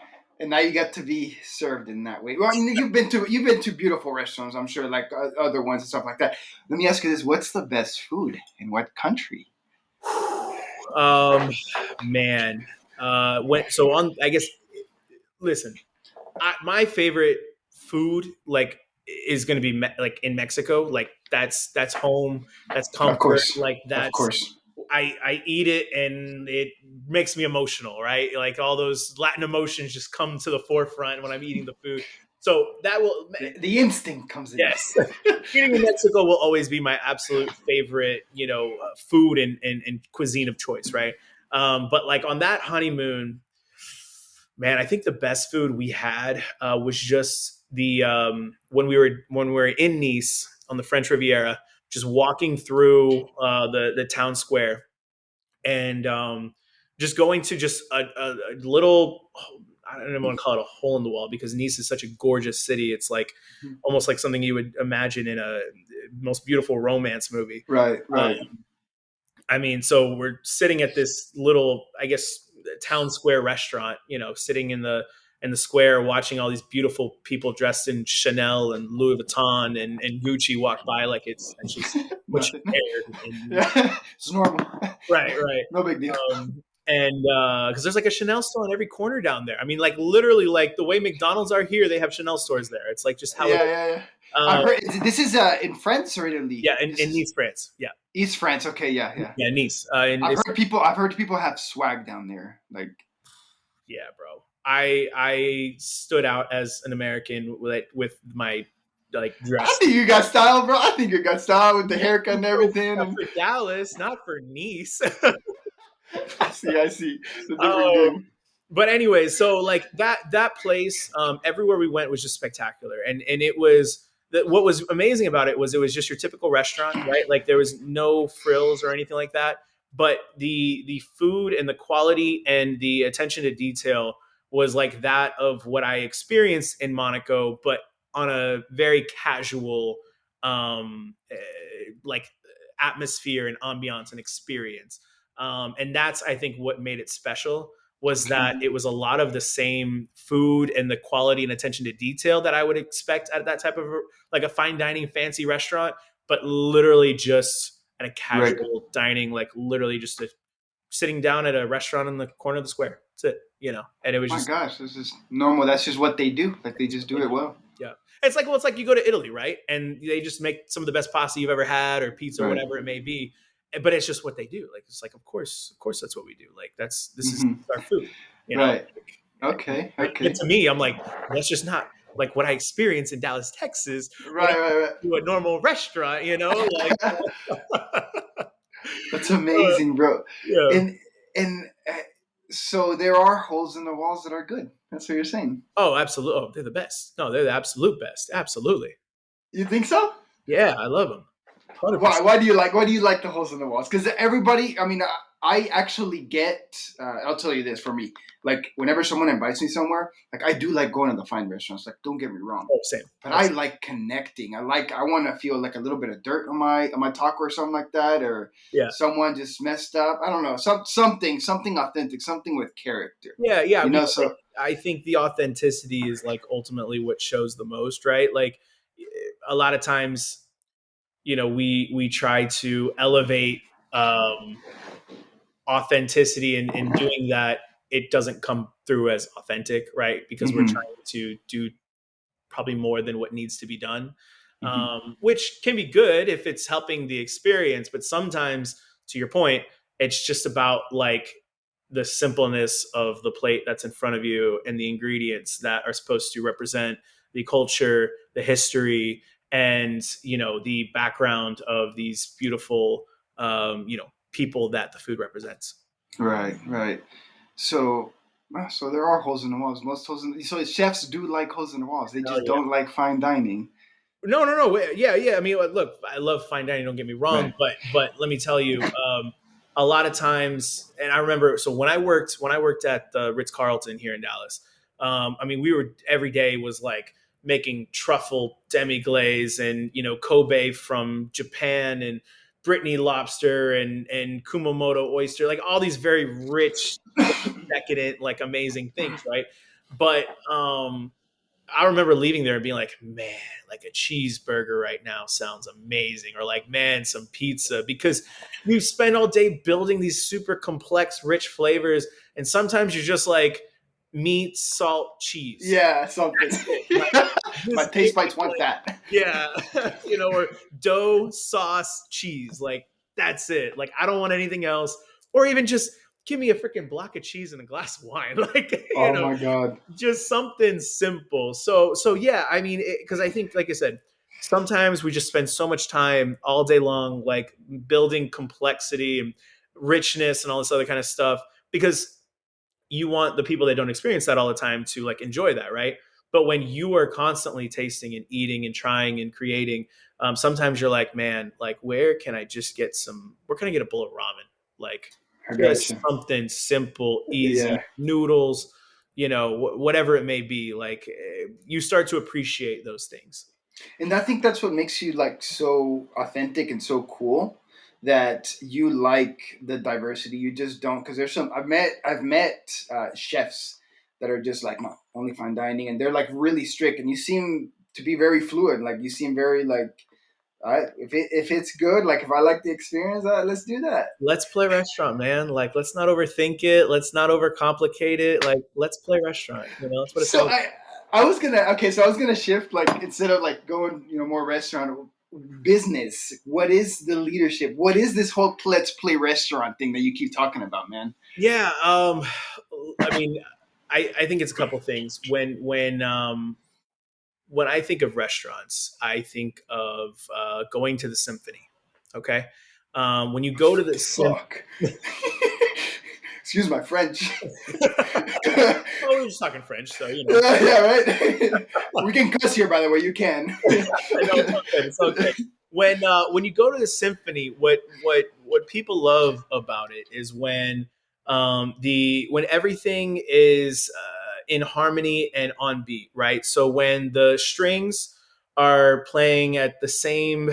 And now you get to be served in that way. Well, I mean, you've been to beautiful restaurants, I'm sure, like other ones and stuff like that. Let me ask you this: what's the best food in what country? Um, man, I guess, listen, my favorite food like is going to be like in Mexico. Like that's home, that's Of comfort. course, Like of that's course. I eat it and it makes me emotional, right? Like all those Latin emotions just come to the forefront when I'm eating the food. So that will, The instinct comes in. yes, eating in Mexico will always be my absolute favorite, food and cuisine of choice, right? But like on that honeymoon, man, I think the best food we had was just the when we were in Nice on the French Riviera, just walking through the town square and just going to just a little. I don't even want to call it a hole in the wall because Nice is such a gorgeous city. It's like almost like something you would imagine in a most beautiful romance movie. Right, right. I mean, so we're sitting at this little, I guess, town square restaurant, sitting in the square, watching all these beautiful people dressed in Chanel and Louis Vuitton and Gucci walk by, like it's just what you Nothing. aired. And, Yeah, it's normal. right, right. No big deal. And because there's like a Chanel store on every corner down there. I mean, like literally, like the way McDonald's are here, they have Chanel stores there. It's like just how Yeah, yeah, yeah. I've Uh, heard this is in France or Italy. yeah, This in is Nice, France. Yeah, East France. Okay, yeah, yeah. yeah, Nice. And I've it's heard people. I've heard people have swag down there. Like, yeah, bro. I stood out as an American with my like I dress. think you got style, bro. I think you got style with the haircut and everything. Not And for Dallas, not for Nice. I see, I see. It's a different Oh, game. but anyway, so like that place, everywhere we went was just spectacular, and it was what was amazing about it was just your typical restaurant, right? Like there was no frills or anything like that, but the food and the quality and the attention to detail was like that of what I experienced in Monaco, but on a very casual, like atmosphere and ambiance and experience. And that's I think what made it special was that Okay. it was a lot of the same food and the quality and attention to detail that I would expect at that type of like a fine dining fancy restaurant, but literally just at a Right. casual dining, like literally just sitting down at a restaurant in the corner of the square. That's it. And it was My just gosh, this is normal. That's just what they do. Like they just do it well. yeah. It's like you go to Italy, right? And they just make some of the best pasta you've ever had or pizza or Right. whatever it may be. But it's just what they do. Like it's like of course that's what we do. Like this is Hmm. our food, you know? Right. Okay. But Okay. to me, I'm like, that's just not like what I experienced in Dallas, Texas when I Right. Right. go to a normal restaurant, like Right. That's uh, amazing, bro. yeah. And so there are holes in the walls that are good. That's what you're saying. Oh, absolutely. Oh, they're the best. No, they're the absolute best. Absolutely. You think so? Yeah, I love them. Why? 100%. Why do you like the holes in the walls? Because everybody, I mean, I actually get. I'll tell you this for me. Like whenever someone invites me somewhere, like I do like going to the fine restaurants. Like don't get me wrong, Oh, same. but I like connecting. I want to feel like a little bit of dirt on my taco or something like that, or Yeah. someone just messed up. I don't know, something authentic, something with character. Yeah, yeah. I You mean, know, like, so I think the authenticity is like ultimately what shows the most, right? Like a lot of times, we try to elevate authenticity, and in doing that, it doesn't come through as authentic, right? Because we're hmm trying to do probably more than what needs to be done, hmm which can be good if it's helping the experience. But sometimes, to your point, it's just about like the simpleness of the plate that's in front of you and the ingredients that are supposed to represent the culture, the history, and the background of these beautiful people that the food represents. right, right. So. So there are holes in the walls. Most holes in so chefs do like holes in the walls. They Hell just yeah. don't like fine dining. No, no, no. Yeah, yeah. I mean, look, I love fine dining. Don't get me wrong, Right. but let me tell you, a lot of times, and I remember. So when I worked at the Ritz Carlton here in Dallas, I mean, we were every day was like making truffle demi glaze and Kobe from Japan and Brittany lobster and Kumamoto oyster, like all these very rich, decadent, like amazing things, right? But I remember leaving there and being like, man, like a cheeseburger right now sounds amazing. Or like, man, some pizza. Because you spend all day building these super complex, rich flavors. And sometimes you're just like meat, salt, cheese. Yeah, something. That's it. Like, My just give taste me buds want like, that. yeah, or dough, sauce, cheese. Like, that's it. Like, I don't want anything else. Or even just give me a freaking block of cheese and a glass of wine. Like, Oh my god. just something simple. So yeah, I mean, because I think, like I said, sometimes we just spend so much time all day long, like building complexity and richness and all this other kind of stuff, because you want the people that don't experience that all the time to like enjoy that, right? But when you are constantly tasting and eating and trying and creating, sometimes you're like, man, like where can I get a bowl of ramen? Like I just gotcha. something simple, easy, Yeah. noodles, whatever it may be. Like you start to appreciate those things. And I think that's what makes you like so authentic and so cool that you like the diversity. You just don't because there's some I've met chefs that are just like no only fine dining and they're like really strict and you seem to be very fluid. Like you seem very like if it's good like if I like the experience let's do that. Let's play restaurant, man. Like let's not overthink it. Let's not overcomplicate it. Like let's play restaurant. That's what it's So all I about. I was gonna so I was gonna shift like instead of like going more restaurant business. What is the leadership? What is this whole let's play restaurant thing that you keep talking about, man? Yeah, I mean, I think it's a couple things. When I think of restaurants, I think of going to the symphony. Okay, when you go to the Fuck. Excuse my French. oh, we're just talking French, so you know. Yeah, right. We can cuss here, by the way. You can. I know it's okay. It's okay. When you go to the symphony, what people love about it is when everything is in harmony and on beat, right? So when the strings are playing at the same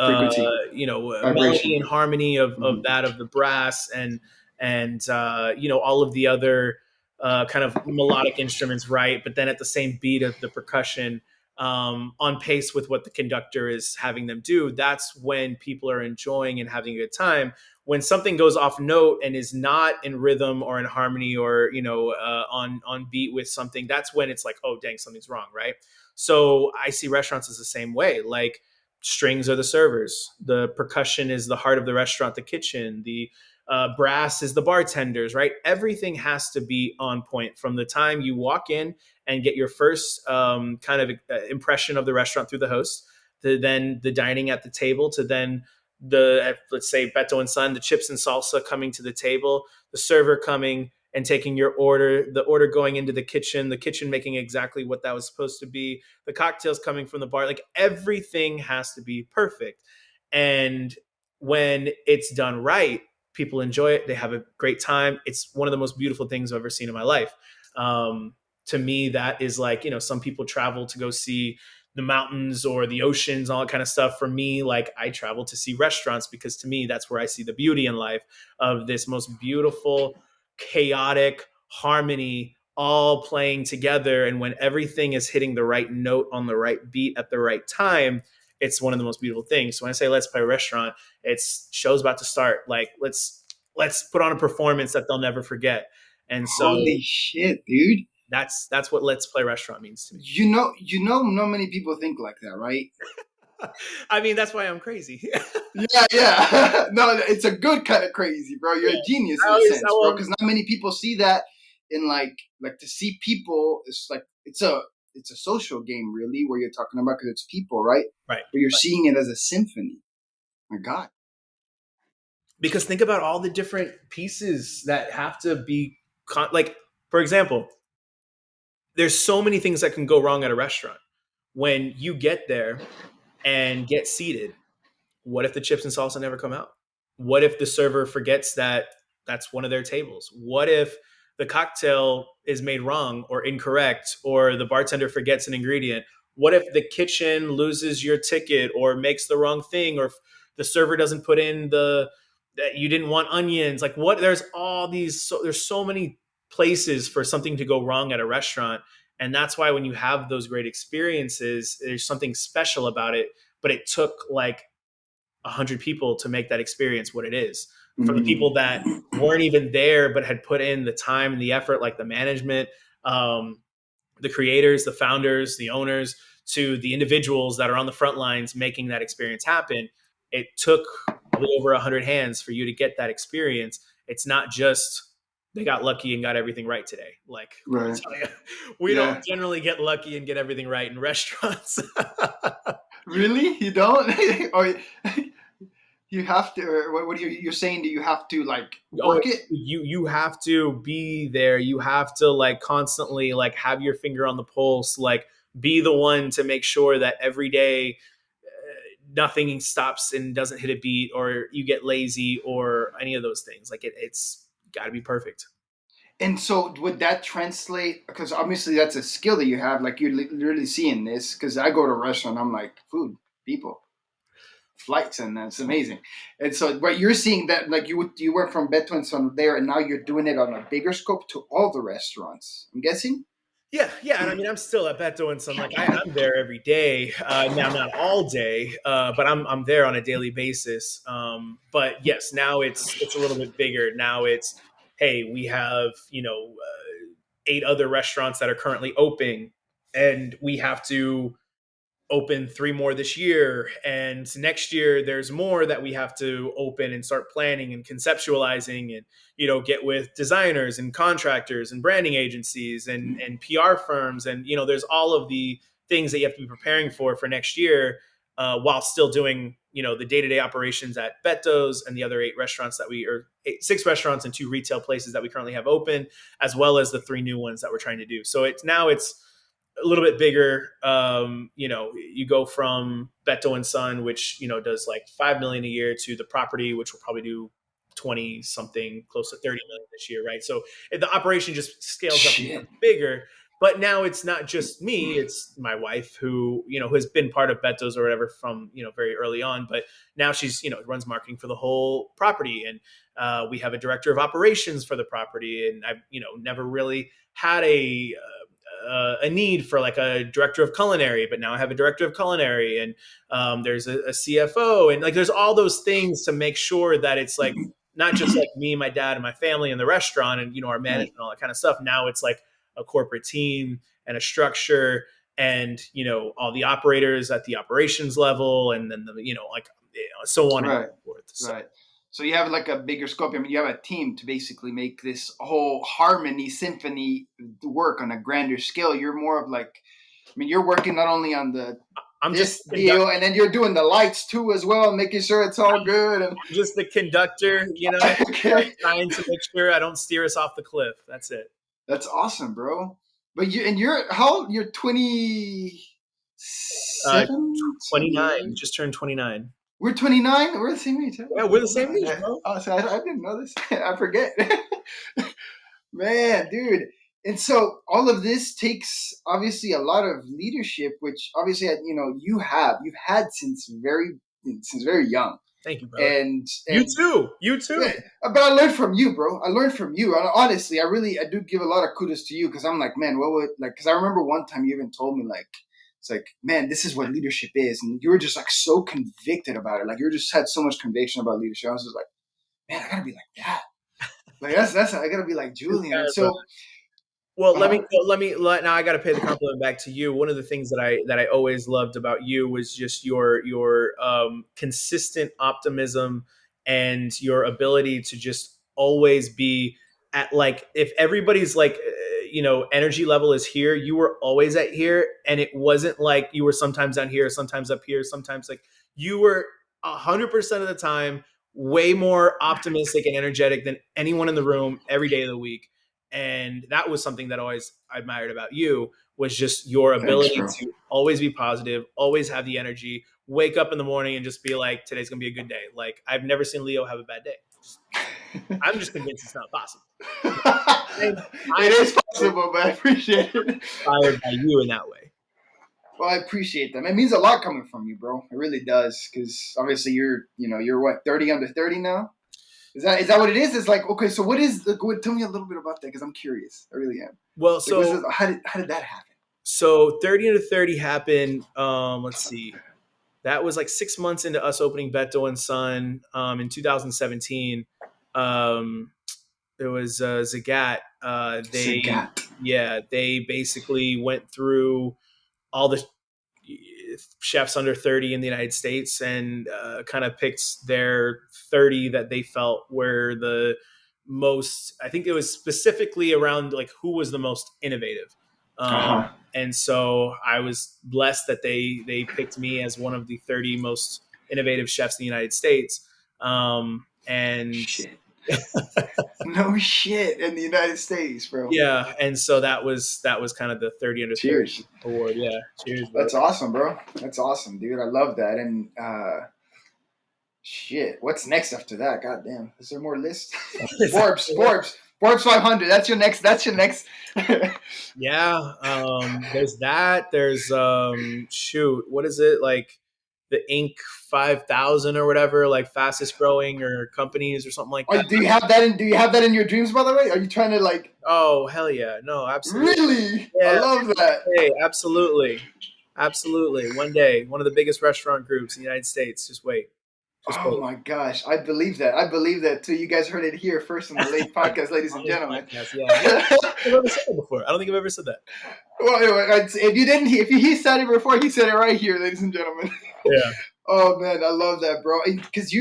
Frequency, melody vibration. and harmony of Mhm. that of the brass and all of the other kind of melodic instruments, right? But then at the same beat of the percussion, on pace with what the conductor is having them do. That's when people are enjoying and having a good time. When something goes off note and is not in rhythm or in harmony or on beat with something, that's when it's like, oh dang, something's wrong, right? So I see restaurants as the same way. Like strings are the servers, the percussion is the heart of the restaurant, the kitchen, the brass is the bartenders, right? Everything has to be on point from the time you walk in and get your first kind of impression of the restaurant through the host, to then the dining at the table, to then the let's say Beto and Son, the chips and salsa coming to the table, the server coming and taking your order, the order going into the kitchen making exactly what that was supposed to be, the cocktails coming from the bar, like everything has to be perfect. And when it's done right, people enjoy it, they have a great time. It's one of the most beautiful things I've ever seen in my life. To me, that is like, some people travel to go see the mountains or the oceans, all that kind of stuff. For me, like I travel to see restaurants because to me, that's where I see the beauty in life of this most beautiful, chaotic harmony all playing together. And when everything is hitting the right note on the right beat at the right time, it's one of the most beautiful things. So when I say let's play restaurant, it's show's about to start. Like let's put on a performance that they'll never forget. And so Holy shit, dude! that's what let's play restaurant means to me. Not many people think like that, right? I mean, that's why I'm crazy. Yeah, yeah. No, it's a good kind of crazy, bro. You're Yeah. a genius I in a always, I sense, bro. will, Because not many people see that in like to see people. It's like it's a social game, really, where you're talking about because it's people, right? right. But you're seeing it as a symphony. My God. Because think about all the different pieces that have to be like, for example, there's so many things that can go wrong at a restaurant. When you get there and get seated, what if the chips and salsa never come out? What if the server forgets that that's one of their tables? What if the cocktail is made wrong or incorrect, or the bartender forgets an ingredient? What if the kitchen loses your ticket or makes the wrong thing, or if the server doesn't put in the that you didn't want onions? Like what? There's all these. There's so many places for something to go wrong at a restaurant, and that's why when you have those great experiences, there's something special about it. But it took like 100 people to make that experience what it is. For the Mm-hmm. people that weren't even there but had put in the time and the effort, like the management, the creators, the founders, the owners, to the individuals that are on the front lines making that experience happen, it took probably over 100 hands for you to get that experience. It's not just they got lucky and got everything right today. Like, let me Right. tell you, we don't Yeah. generally get lucky and get everything right in restaurants. Really? You don't? Or you have to? Or what are you're saying? Do you have to like Oh, work it? you have to be there. You have to like constantly like have your finger on the pulse, like be the one to make sure that every day nothing stops and doesn't hit a beat or you get lazy or any of those things. Like it's got to be perfect. And so, would that translate? Because obviously, that's a skill that you have. Like you're literally seeing this. Because I go to a restaurant, I'm like, food, people, flights, and that's amazing. And so, but you're seeing that, like you went from Beto and Son there, and now you're doing it on a bigger scope to all the restaurants. I'm guessing. Yeah, and I mean, I'm still at Beto and Son. Like I'm there every day. Now, not all day, but I'm there on a daily basis. But yes, now it's a little bit bigger. Now it's hey, we have 8 other restaurants that are currently open, and we have to open 3 more this year, and next year there's more that we have to open and start planning and conceptualizing, and get with designers and contractors and branding agencies and PR firms, and there's all of the things that you have to be preparing for next year, while still doing the day-to-day operations at Beto's and the other 8 restaurants that we or 6 restaurants and 2 retail places that we currently have open, as well as the 3 new ones that we're trying to do. So it's a little bit bigger. You go from Beto and Son, which does like 5 million a year, to the property, which will probably do 20 something, close to 30 million this year, right? So the operation just scales up and becomes bigger. But now it's not just me; it's my wife, who who has been part of Beto's or whatever from very early on. But now she's runs marketing for the whole property, and we have a director of operations for the property, and I've never really had a need for like a director of culinary, but now I have a director of culinary, and there's a CFO, and like there's all those things to make sure that it's like not just like me, my dad, and my family in the restaurant, and our management, and all that kind of stuff. Now it's like a corporate team and a structure, and all the operators at the operations level, and then so on and so forth. So. Right. So you have like a bigger scope. I mean, you have a team to basically make this whole harmony symphony work on a grander scale. You're more of like, I mean, you're working not only on this deal, and then you're doing the lights too as well, making sure it's all good. And I'm just the conductor, okay. trying to make sure I don't steer us off the cliff. That's it. That's awesome, bro. But you're how old? You're 27? 29. Just turned 29. We're 29. We're the same age. Yeah, we're the same age, bro. Oh, so I didn't know this. I forget. Man, dude. And so all of this takes obviously a lot of leadership, which obviously you've had since very young. Thank you, bro. And you too. Yeah, but I learned from you, bro. I learned from you. And honestly, I do give a lot of kudos to you, because I'm like, man, what would because I remember one time you even told me like, it's like, man, this is what leadership is. And you were just like so convicted about it. Like you just had so much conviction about leadership. I was just like, man, I gotta be like that. Like that's I gotta be like Julian. And so well, now I got to pay the compliment back to you. One of the things that I always loved about you was just your consistent optimism and your ability to just always be at, like, if everybody's like energy level is here, you were always at here, and it wasn't like you were sometimes down here, sometimes up here, sometimes like you were 100% of the time way more optimistic and energetic than anyone in the room every day of the week. And that was something that I always admired about you, was just your ability to always be positive, always have the energy, wake up in the morning and just be like, today's going to be a good day. Like, I've never seen Leo have a bad day. I'm just convinced it's not possible. It is possible, but I appreciate it. Inspired by you in that way. Well, I appreciate that. It means a lot coming from you, bro. It really does. Because obviously you're what, 30 under 30 now? Is that what it is? It's like, okay, so what is tell me a little bit about that, because I'm curious. I really am. Well, like, so how did that happen? So 30 under 30 happened. Let's see. That was like 6 months into us opening Beto and Son in 2017. There was Zagat. They basically went through all the chefs under 30 in the United States and kind of picked their 30 that they felt were the most. I think it was specifically around like who was the most innovative. And so I was blessed that they picked me as one of the 30 most innovative chefs in the United States. And shit. No shit, in the United States, bro. Yeah, and so that was kind of the 30 under 30 award. Yeah, cheers, bro. That's awesome, bro. That's awesome, dude. I love that. And shit, what's next after that? God damn, is there more lists? Forbes 500. That's your next. Yeah, there's that. There's shoot, what is it, like the Inc. 5,000 or whatever, like fastest growing or companies or something like that. Do you have that in your dreams, by the way? Are you trying to like? Oh, hell yeah. No, absolutely. Really? Yeah. I love that. Hey, absolutely. One day, one of the biggest restaurant groups in the United States. Just wait. Oh my gosh, I believe that. I believe that too. You guys heard it here first on the late podcast, ladies and On this gentlemen. podcast, yeah. I don't think I've ever said that before. I don't think I've ever said that. Well, anyway, if you didn't, if he said it before, he said it right here, ladies and gentlemen. Yeah. Oh man, I love that, bro. Because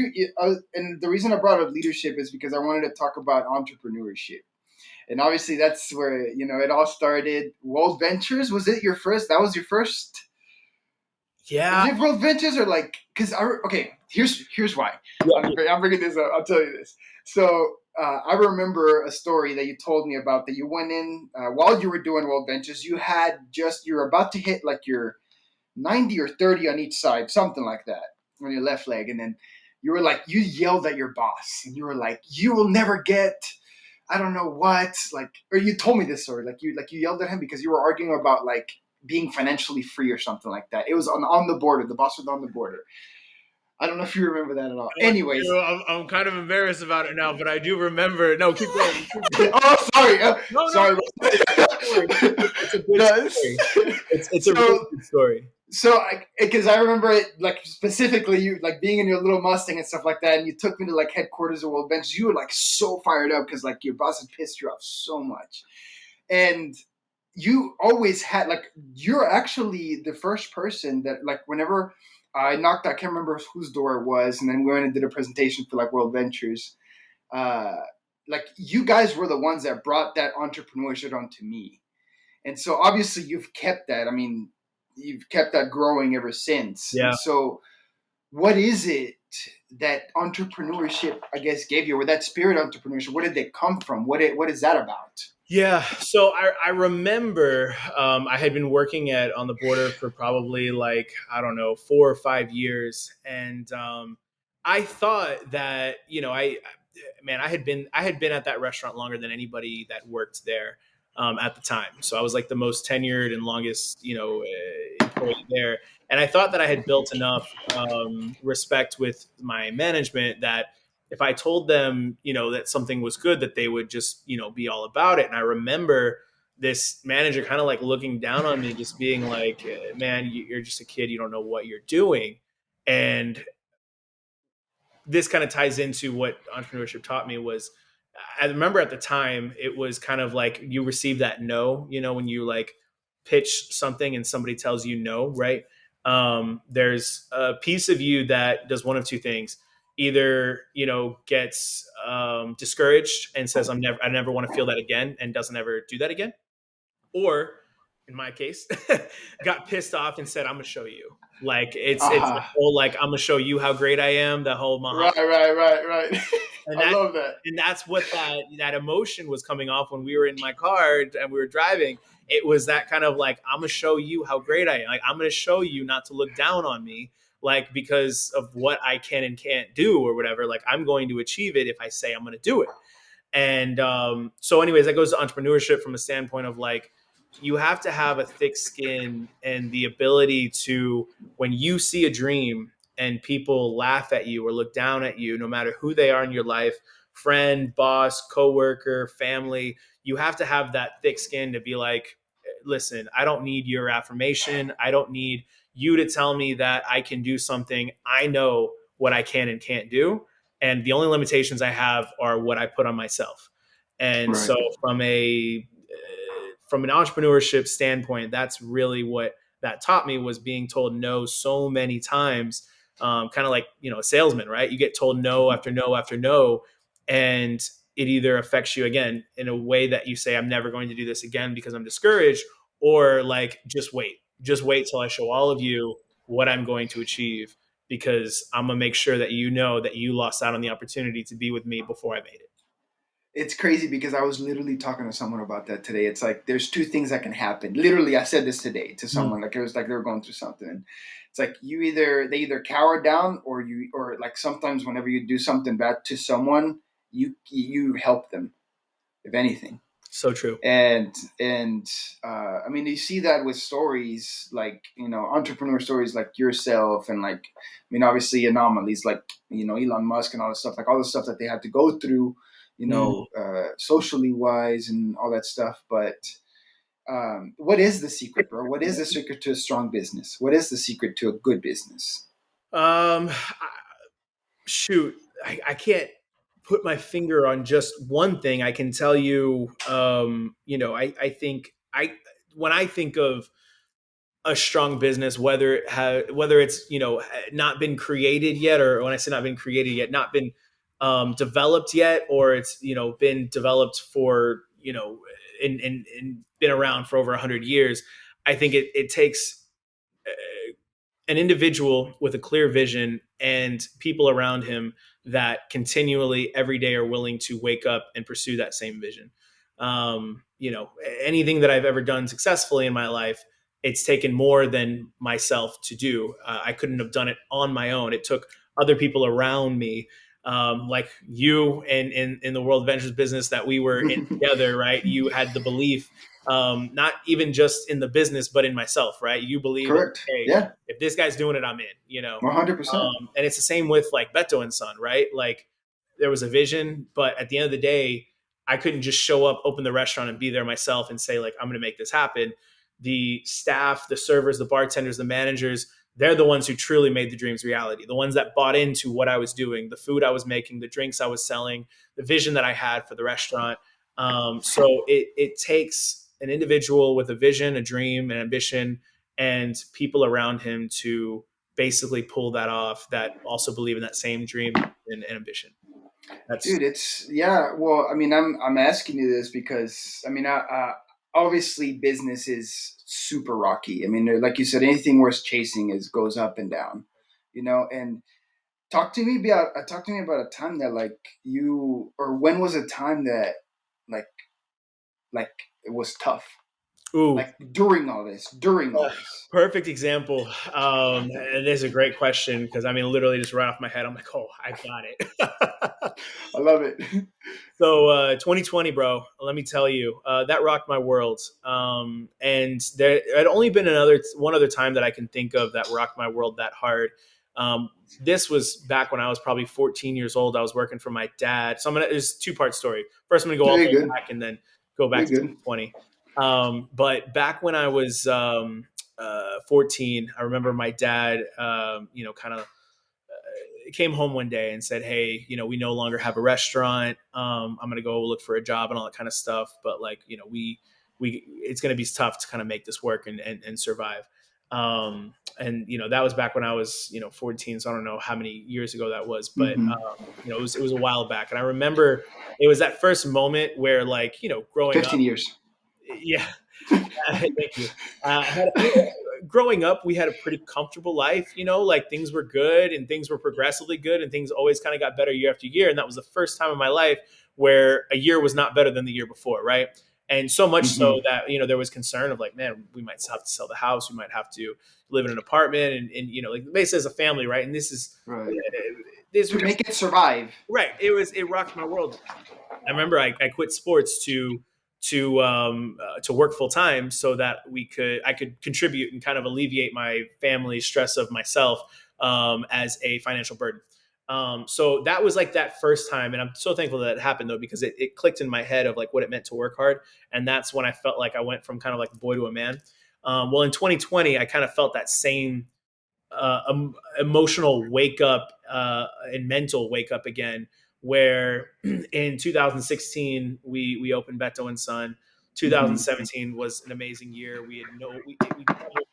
and the reason I brought up leadership is because I wanted to talk about entrepreneurship, and obviously that's where it all started. World Ventures, was it your first? That was your first. Yeah. Was it World Ventures or like? Because okay, here's why. Yeah. I'm bringing this up. I'll tell you this. So I remember a story that you told me about that you went in while you were doing World Ventures. You were about to hit like your 90 or 30 on each side, something like that, on your left leg. And then you yelled at your boss and you were like, you will never get, I don't know what, like, or you told me this story, you yelled at him because you were arguing about like being financially free or something like that. It was on the border. The boss was on the border. I don't know if you remember that at all. Anyways. I'm kind of embarrassed about it now, but I do remember. No, keep going. Oh, sorry. Sorry. It's a good story. It's a really good story. So, because I remember it, like specifically, you like being in your little Mustang and stuff like that, and you took me to like headquarters of World Ventures. You were like so fired up because like your boss had pissed you off so much, and you always had like you're actually the first person that like whenever I knocked, I can't remember whose door it was, and then we went and did a presentation for like World Ventures. Like you guys were the ones that brought that entrepreneurship onto me, and so obviously you've kept that. I mean, you've kept that growing ever since. Yeah. And so what is it that entrepreneurship, I guess, gave you, or that spirit of entrepreneurship? Where did it come from? What is that about? Yeah. So I remember I had been working on the border for probably like, I don't know, 4 or 5 years. And I thought that, I had been at that restaurant longer than anybody that worked there at the time. So I was like the most tenured and longest, employee there. And I thought that I had built enough respect with my management that if I told them, that something was good, that they would just, be all about it. And I remember this manager kind of like looking down on me, just being like, man, you're just a kid. You don't know what you're doing. And this kind of ties into what entrepreneurship taught me was, I remember at the time, it was kind of like you receive that no, when you like pitch something and somebody tells you no, right? There's a piece of you that does one of two things. Either, gets discouraged and says, I never want to feel that again, and doesn't ever do that again. Or in my case, got pissed off and said, I'm going to show you. Like it's the whole, like, I'm going to show you how great I am. The whole right. And I love that. And that's what that emotion was coming off when we were in my car and we were driving. It was that kind of like, I'm going to show you how great I am. Like, I'm going to show you not to look down on me, like, because of what I can and can't do or whatever. Like, I'm going to achieve it if I say I'm going to do it. And so anyways, that goes to entrepreneurship from a standpoint of like, you have to have a thick skin and the ability to, when you see a dream and people laugh at you or look down at you, no matter who they are in your life, friend, boss, coworker, family, you have to have that thick skin to be like, listen, I don't need your affirmation. I don't need you to tell me that I can do something. I know what I can and can't do. And the only limitations I have are what I put on myself. And so from an entrepreneurship standpoint, that's really what that taught me, was being told no so many times. Kind of like, a salesman, right? You get told no after no after no. And it either affects you again in a way that you say, I'm never going to do this again because I'm discouraged, or like, just wait till I show all of you what I'm going to achieve, because I'm going to make sure that you know that you lost out on the opportunity to be with me before I made it. It's crazy because I was literally talking to someone about that today. It's like there's two things that can happen. Literally, I said this today to someone. Like it was like they were going through something. And it's like they either cower down, or like sometimes whenever you do something bad to someone, you help them, if anything. So true. And I mean, you see that with stories like, entrepreneur stories like yourself, and like, I mean, obviously anomalies like, Elon Musk and all this stuff, like all the stuff that they had to go through, socially wise and all that stuff. But what is the secret, bro? What is the secret to a strong business? What is the secret to a good business? shoot, I can't put my finger on just one thing. I can tell you, I think when I think of a strong business, whether it's not been created yet, or when I say not been created yet, not been developed yet, or it's been developed for and been around for over 100 years. I think it takes an individual with a clear vision and people around him that continually every day are willing to wake up and pursue that same vision. Anything that I've ever done successfully in my life, it's taken more than myself to do. I couldn't have done it on my own. It took other people around me, like you and in the World Ventures business that we were in together, right? You had the belief, not even just in the business, but in myself, right? You believe, Correct. hey, Yeah. if this guy's doing it, I'm in, 100%. and it's the same with like Beto and Son, right? Like there was a vision, but at the end of the day, I couldn't just show up, open the restaurant and be there myself and say like, I'm going to make this happen. The staff, the servers, the bartenders, the managers, they're the ones who truly made the dreams reality. The ones that bought into what I was doing, the food I was making, the drinks I was selling, the vision that I had for the restaurant. So it takes an individual with a vision, a dream, an ambition, and people around him to basically pull that off, that also believe in that same dream and ambition. That's Dude, it's yeah. Well, I mean, I'm asking you this because I mean, obviously business is super rocky. I mean, like you said, anything worth chasing is goes up and down, And talk to me about a time that like you or when was a time that like like it was tough, ooh, like during all this. perfect example. And this is a great question because I mean, literally just right off my head, I'm like, oh, I got it. I love it. So 2020, bro, let me tell you, that rocked my world. And there had only been one other time that I can think of that rocked my world that hard. This was back when I was probably 14 years old. I was working for my dad. So it's a two-part story. First, I'm gonna go all Yeah, the you're way good. back and then go back You're to good. 2020. But back when I was 14, I remember my dad, kind of came home one day and said, "Hey, we no longer have a restaurant. I'm gonna go look for a job and all that kind of stuff. But like, we it's gonna be tough to kind of make this work and survive." And that was back when I was 14, so I don't know how many years ago that was, but Mm-hmm. it was a while back, and I remember it was that first moment where like growing up, 15 years. yeah. Thank you. Growing up, we had a pretty comfortable life, like things were good and things were progressively good and things always kind of got better year after year. And that was the first time in my life where a year was not better than the year before, right? And so much so Mm-hmm. that, there was concern of like, man, we might have to sell the house. We might have to live in an apartment and like basically as a family, right? And Right. this To was make it survive. right. It rocked my world. I remember I quit sports to work full time so that I could contribute and kind of alleviate my family's stress of myself as a financial burden. So that was like that first time, and I'm so thankful that it happened though because it clicked in my head of like what it meant to work hard, and that's when I felt like I went from kind of like a boy to a man. Well, in 2020, I kind of felt that same emotional wake up and mental wake up again. Where in 2016 we opened Beto and Son. Mm-hmm. 2017 was an amazing year. We doubled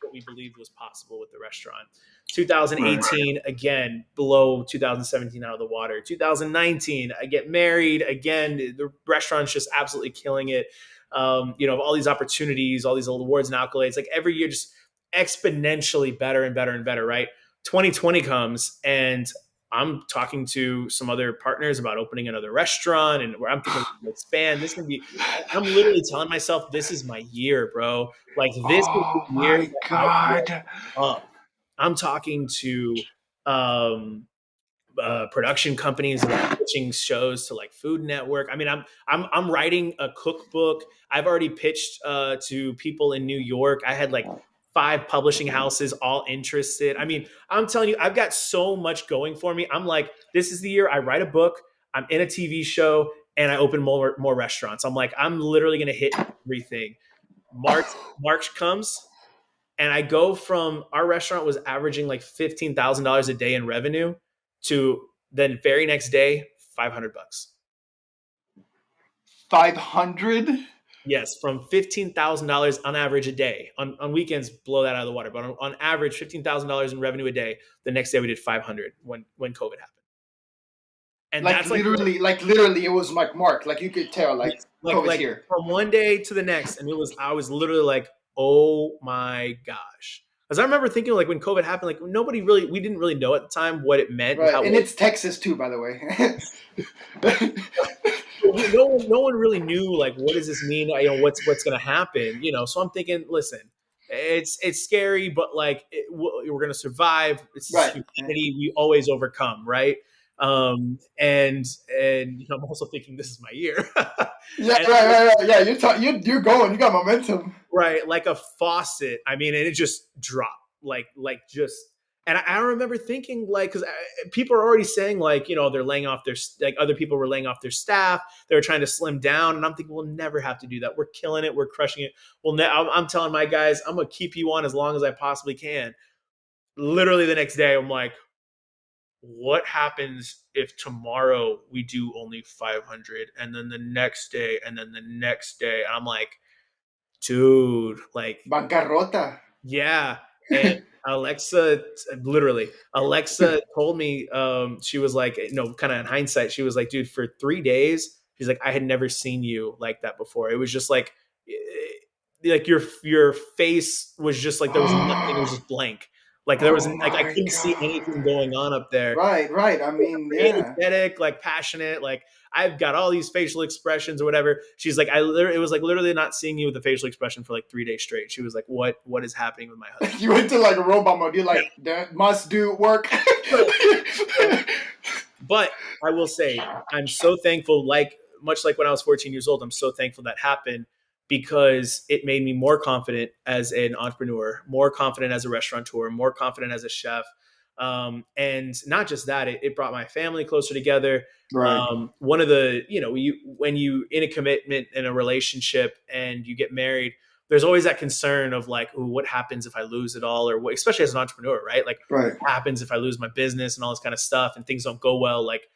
what we believed was possible with the restaurant. Right. 2018 again below 2017 out of the water. 2019 I get married again. The restaurant's just absolutely killing it. All these opportunities, all these awards and accolades. Like every year, just exponentially better and better and better, right? 2020 comes and I'm talking to some other partners about opening another restaurant and where I'm thinking we can expand. This can be, I'm literally telling myself, this is my year, bro. Like this is the Oh year my that I blow God. up. I'm talking to production companies about pitching shows to like Food Network. I mean, I'm writing a cookbook. I've already pitched to people in New York. I had like 5 publishing houses all interested. I mean, I'm telling you, I've got so much going for me. I'm like, this is the year I write a book. I'm in a TV show and I open more restaurants. I'm like, I'm literally going to hit everything. March comes and I go from our restaurant was averaging like $15,000 a day in revenue to Then very next day, $500. 500. Yes, from $15,000 on average a day. On weekends, blow that out of the water. But on average, $15,000 in revenue a day. The next day we did 500 when COVID happened. And Like that's like literally, like literally, it was like Mark. Like you could tell, like COVID's like here. from one day to the next, and I was literally like, oh my gosh. Because I remember thinking, like, when COVID happened, like we didn't really know at the time what it meant and Right, how and it's Texas too, by the way. no one really knew, like, what does this mean? What's going to happen? So I'm thinking, listen, it's scary, but like we're going to survive. It's Right. humanity. We always overcome, right? And I'm also thinking this is my year. Yeah, And right. Yeah, you're going. You got momentum. right, like a faucet. I mean, and it just dropped, like just. And I remember thinking, like, because people are already saying, like, they're laying off like, other people were laying off their staff. They were trying to slim down, and I'm thinking, we'll never have to do that. We're killing it. We're crushing it. Well, I'm telling my guys, I'm gonna keep you on as long as I possibly can. Literally the next day, I'm like, what happens if tomorrow we do only 500, and then the next day, and then the next day? I'm like, dude, like, Bancarrota. yeah. And Alexa told me, she was like, kind of in hindsight, she was like, dude, for 3 days, she's like, I had never seen you like that before. It was just like your face was just like, there was nothing. It was just blank. Like there was Oh like, I my couldn't see anything god. going on up there. Right. I mean, yeah. Energetic, like passionate, like I've got all these facial expressions or whatever. She's like, it was like literally not seeing you with a facial expression for like 3 days straight. She was like, what is happening with my husband? You went to like a robot mode. You're like, that must do work. But I will say, I'm so thankful, like much like when I was 14 years old, I'm so thankful that happened, because it made me more confident as an entrepreneur, more confident as a restaurateur, more confident as a chef. And not just that, it brought my family closer together. Right. One of the, when you in a commitment in a relationship and you get married, there's always that concern of like, ooh, what happens if I lose it all? Or what, especially as an entrepreneur, right? Like, Right. what happens if I lose my business and all this kind of stuff and things don't go well? Like,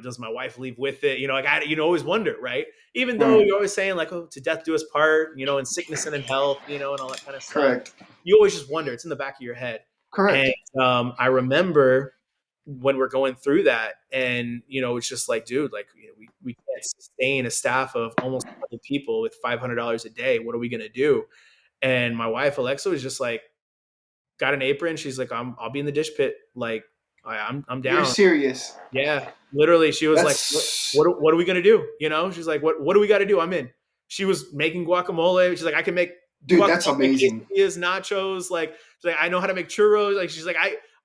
does my wife leave with it? Like always wonder, right? Even though you're always saying like, oh, to death do us part, in sickness and in health, and all that kind of stuff. Correct. You always just wonder. It's in the back of your head. Correct. And I remember when we're going through that, and it's just like, dude, like we can't sustain a staff of almost 100 people with $500 a day. What are we gonna do? And my wife Alexa was just like, got an apron. She's like, I'll be in the dish pit. Like I'm down. You're serious? Yeah, literally. She was like, what are we gonna do? She's like, what do we got to do? I'm in. She was making guacamole. She's like, I can make. Dude, that's amazing. Quesadillas, nachos. Like, she's like, I know how to make churros. Like, she's like,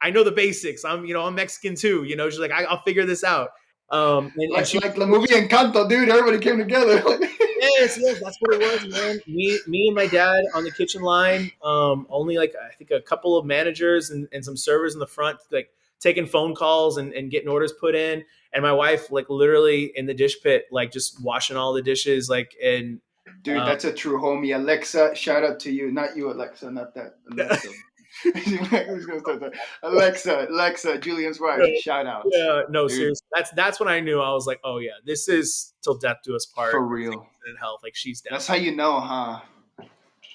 I know the basics. I'm Mexican too. She's like, I'll figure this out. And like the movie Encanto, dude. Everybody came together. Yes, that's what it was, man. Me and my dad on the kitchen line. Only like I think a couple of managers and some servers in the front, like taking phone calls and getting orders put in. And my wife, like literally in the dish pit, like just washing all the dishes, like and. Dude, that's a true homie. Alexa, shout out to you. Not you, Alexa, not that. Alexa, Julian's wife. Shout out. Yeah, no, dude. Seriously. That's when I knew. I was like, oh yeah, this is till death do us part. For real. In health, like she's down. That's how you know, huh?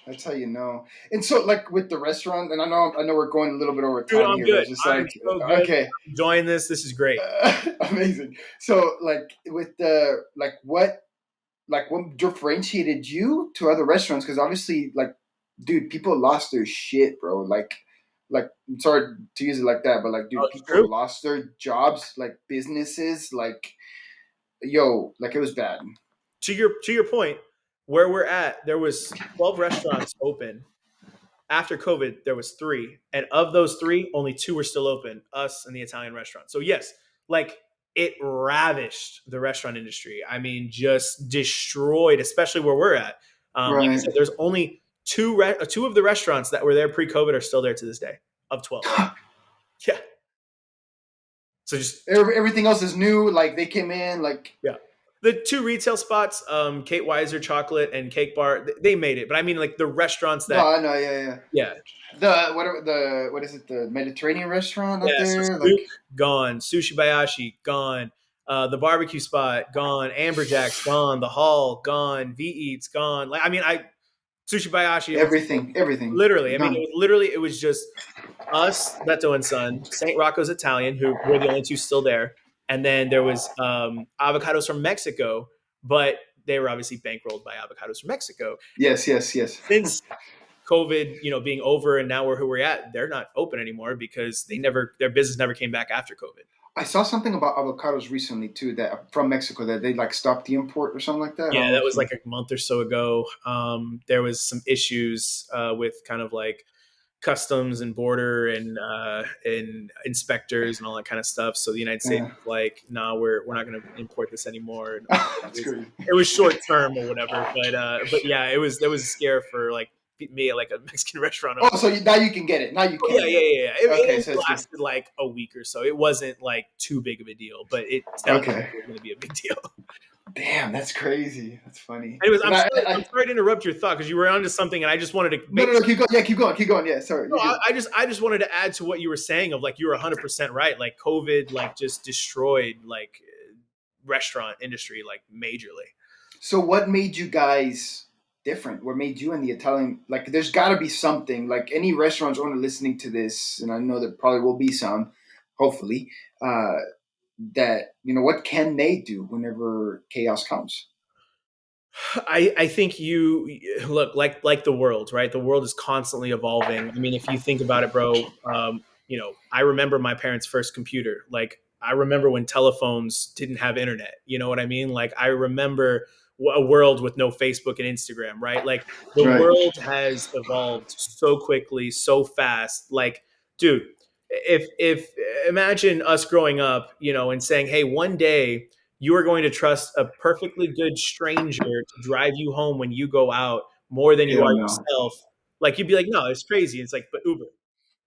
That's how you know. And so, like with the restaurant, and I know we're going a little bit over time. Dude, I'm here. good. Just I'm so good. Okay, I'm enjoying this. This is great. Amazing. So, like with the what differentiated you to other restaurants? Because obviously, like, dude, people lost their shit, bro. Like, I'm sorry to use it like that, but like, dude, people lost their jobs, like businesses, like, yo, like it was bad. To your point, where we're at, there was 12 restaurants open. After COVID, there was 3, and of those 3, only 2 were still open. Us and the Italian restaurant. So yes, like it ravished the restaurant industry. I mean, just destroyed, especially where we're at. Like I said, there's only 2 of the restaurants that were there pre-COVID are still there to this day of 12. Yeah. So just everything else is new. Like they came in, like yeah. The two retail spots, Kate Weiser Chocolate and Cake Bar, they made it. But I mean, like the restaurants No, that, I know, yeah, yeah. yeah, What is it? The Mediterranean restaurant out yeah. So there, like. Spook gone, Sushi Bayashi gone, the barbecue spot gone, Amberjack's gone, the Hall gone, V Eats gone. Like I mean, I Sushi Bayashi. It was Everything literally. I mean, gone. it was just us, Beto and Son, St. Rocco's Italian, who were the only two still there, and then there was avocados from Mexico, but they were obviously bankrolled by avocados from Mexico. Yes, yes, yes. Since COVID, being over, and now who we're at, they're not open anymore because their business never came back after COVID. I saw something about avocados recently too, that from Mexico, that they like stopped the import or something like that. I Yeah, don't know that if was you. like a month or so ago. There was some issues with kind of like customs and border and inspectors and all that kind of stuff. So the United States Yeah, was like, "No, we're not going to import this anymore." And that's crazy. it was short term or whatever. But yeah, it was a scare for like me at like a Mexican restaurant owner. Oh, so now you can get it. Now you Oh, can yeah, get yeah, it. yeah. It Okay, only so it's good. lasted like a week or so. It wasn't like too big of a deal, but it sounded like Okay. it was going to be a big deal. Damn, that's crazy. That's funny. Anyways, And I'm sorry to interrupt your thought because you were onto something, and I just wanted to no, make no, no, keep going. Yeah, keep going. Yeah, sorry, no, you're good. I just wanted to add to what you were saying of like you were 100% right. Like COVID like just destroyed like restaurant industry like majorly. So, what made you guys different? What made you and the Italian, like? There's got to be something. Like any restaurants owner listening to this, and I know there probably will be some, hopefully. Uh, that what can they do whenever chaos comes? I think you look like the world, right? The world is constantly evolving. I mean, if you think about it, bro, I remember my parents' first computer. Like, I remember when telephones didn't have internet. You know what I mean? Like, I remember a world with no Facebook and Instagram, right? Like, the Right. world has evolved so quickly, so fast. Like, dude, if imagine us growing up, and saying, hey, one day you are going to trust a perfectly good stranger to drive you home when you go out more than you Hell are no. yourself. Like you'd be like, no, it's crazy. It's like, but Uber,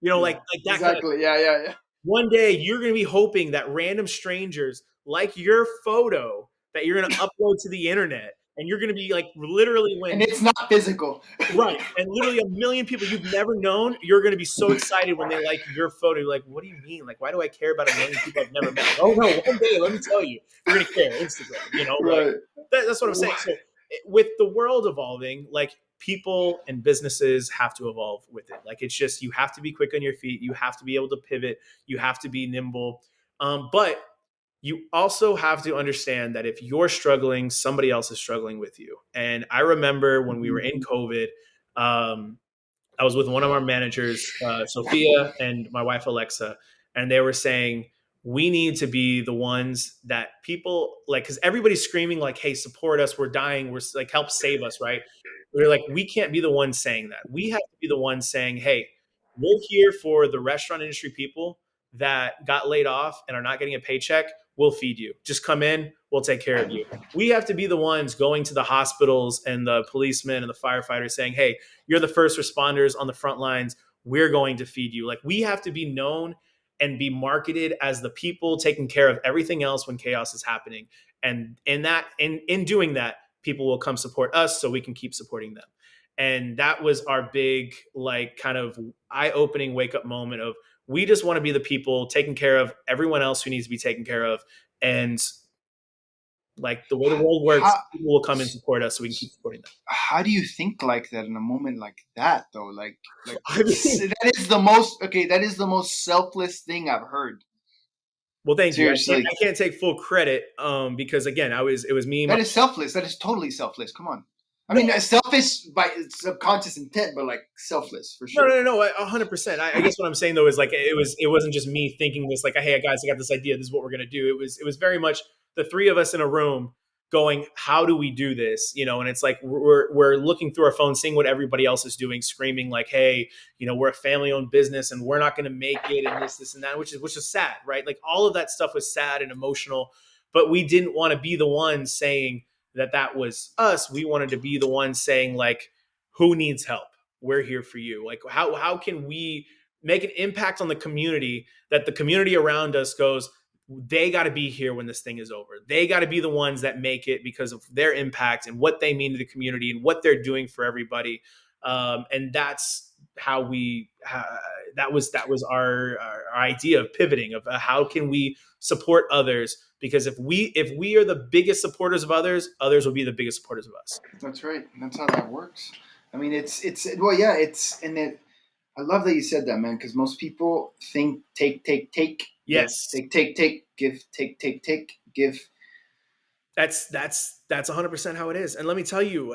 Yeah. like that kind of. Exactly. Yeah. Yeah. Yeah. One day you're going to be hoping that random strangers like your photo that you're going to upload to the internet, and you're going to be like, literally And when it's not physical. right, and literally a million people you've never known, you're going to be so excited when they like your photo. You're like, what do you mean? Like, why do I care about a million people I've never met? Like, oh no, one day, let me tell you, you're going to care. Instagram, like Right. that's what I'm saying. So with the world evolving, like people and businesses have to evolve with it. Like it's just you have to be quick on your feet. You have to be able to pivot. You have to be nimble. But you also have to understand that if you're struggling, somebody else is struggling with you. And I remember when we were in COVID, um, I was with one of our managers, Sophia, and my wife, Alexa, and they were saying, we need to be the ones that people like, because everybody's screaming, like, hey, support us. We're dying. We're like, help save us, right? We're like, we can't be the ones saying that. We have to be the ones saying, hey, we're here for the restaurant industry people that got laid off and are not getting a paycheck. We'll feed you. Just come in. We'll take care of you. We have to be the ones going to the hospitals and the policemen and the firefighters saying, hey, you're the first responders on the front lines. We're going to feed you. Like we have to be known and be marketed as the people taking care of everything else when chaos is happening. And in doing that, people will come support us so we can keep supporting them. And that was our big, like, kind of eye-opening wake-up moment of we just want to be the people taking care of everyone else who needs to be taken care of. And like the way the world works, How people will come and support us so we can keep supporting them. how do you think like that in a moment like that though? Like I mean, that is the most okay. That is the most selfless thing I've heard. well, thank you. Seriously, I can't take full credit because again, it was me. that is selfless. That is totally selfless. Come on. I No, mean, selfish by subconscious intent, but like selfless for no, sure. no, no, 100%. I guess what I'm saying though is like it wasn't just me thinking this like, hey guys, I got this idea. This is what we're gonna do. It was very much the three of us in a room going, how do we do this? And it's like we're looking through our phone, seeing what everybody else is doing, screaming like, hey, we're a family owned business and we're not gonna make it, and this and that, which is sad, right? Like all of that stuff was sad and emotional, but we didn't want to be the ones saying that was us. We wanted to be the ones saying like, who needs help? We're here for you. Like how can we make an impact on the community that the community around us goes, they got to be here when this thing is over. They got to be the ones that make it because of their impact and what they mean to the community and what they're doing for everybody. And that's how that was our idea of pivoting, of how can we support others, because if we are the biggest supporters of others, others will be the biggest supporters of us. That's right. That's how that works. I mean, well, yeah, and it. I love that you said that, man, because most people think take, Yes, take, give, take, give. That's 100% how it is. And let me tell you,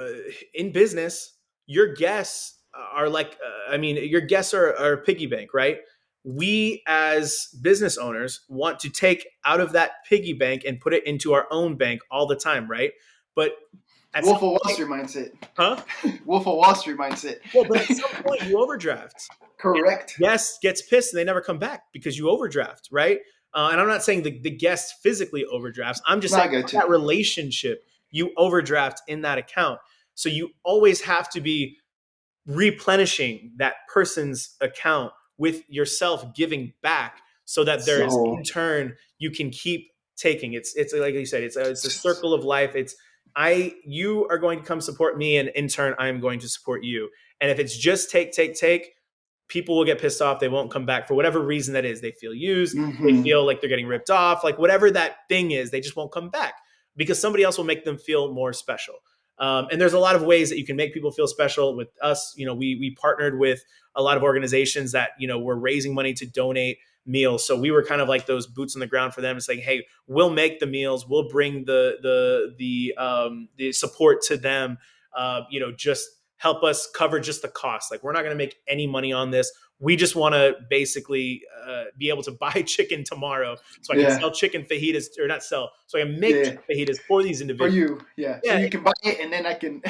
in business, your guests are like, your guests are a piggy bank, right? We as business owners want to take out of that piggy bank and put it into our own bank all the time, right? But at Wolf some of Wall point, Street mindset. huh? Wolf of Wall Street mindset. Well, but at some point you overdraft. Correct. Guest gets pissed and they never come back because you overdraft, right? And I'm not saying the guest physically overdrafts. I'm just saying that relationship, you overdraft in that account. So you always have to be replenishing that person's account with yourself giving back, so that there is, in turn, you can keep taking. It's like you said, it's a circle of life. You are going to come support me, and in turn, I am going to support you. And if it's just take, people will get pissed off. They won't come back for whatever reason that is. They feel used. Mm-hmm. They feel like they're getting ripped off. Like whatever that thing is, they just won't come back because somebody else will make them feel more special. And there's a lot of ways that you can make people feel special. With us, we partnered with a lot of organizations that, were raising money to donate meals. So we were kind of like those boots on the ground for them, and saying, hey, we'll make the meals. We'll bring the support to them, just help us cover just the cost. Like, we're not going to make any money on this. We just want to basically be able to buy chicken tomorrow, so I can sell chicken fajitas, or not sell, so I can make chicken fajitas for these individuals. For you, so you can buy it, and then I can.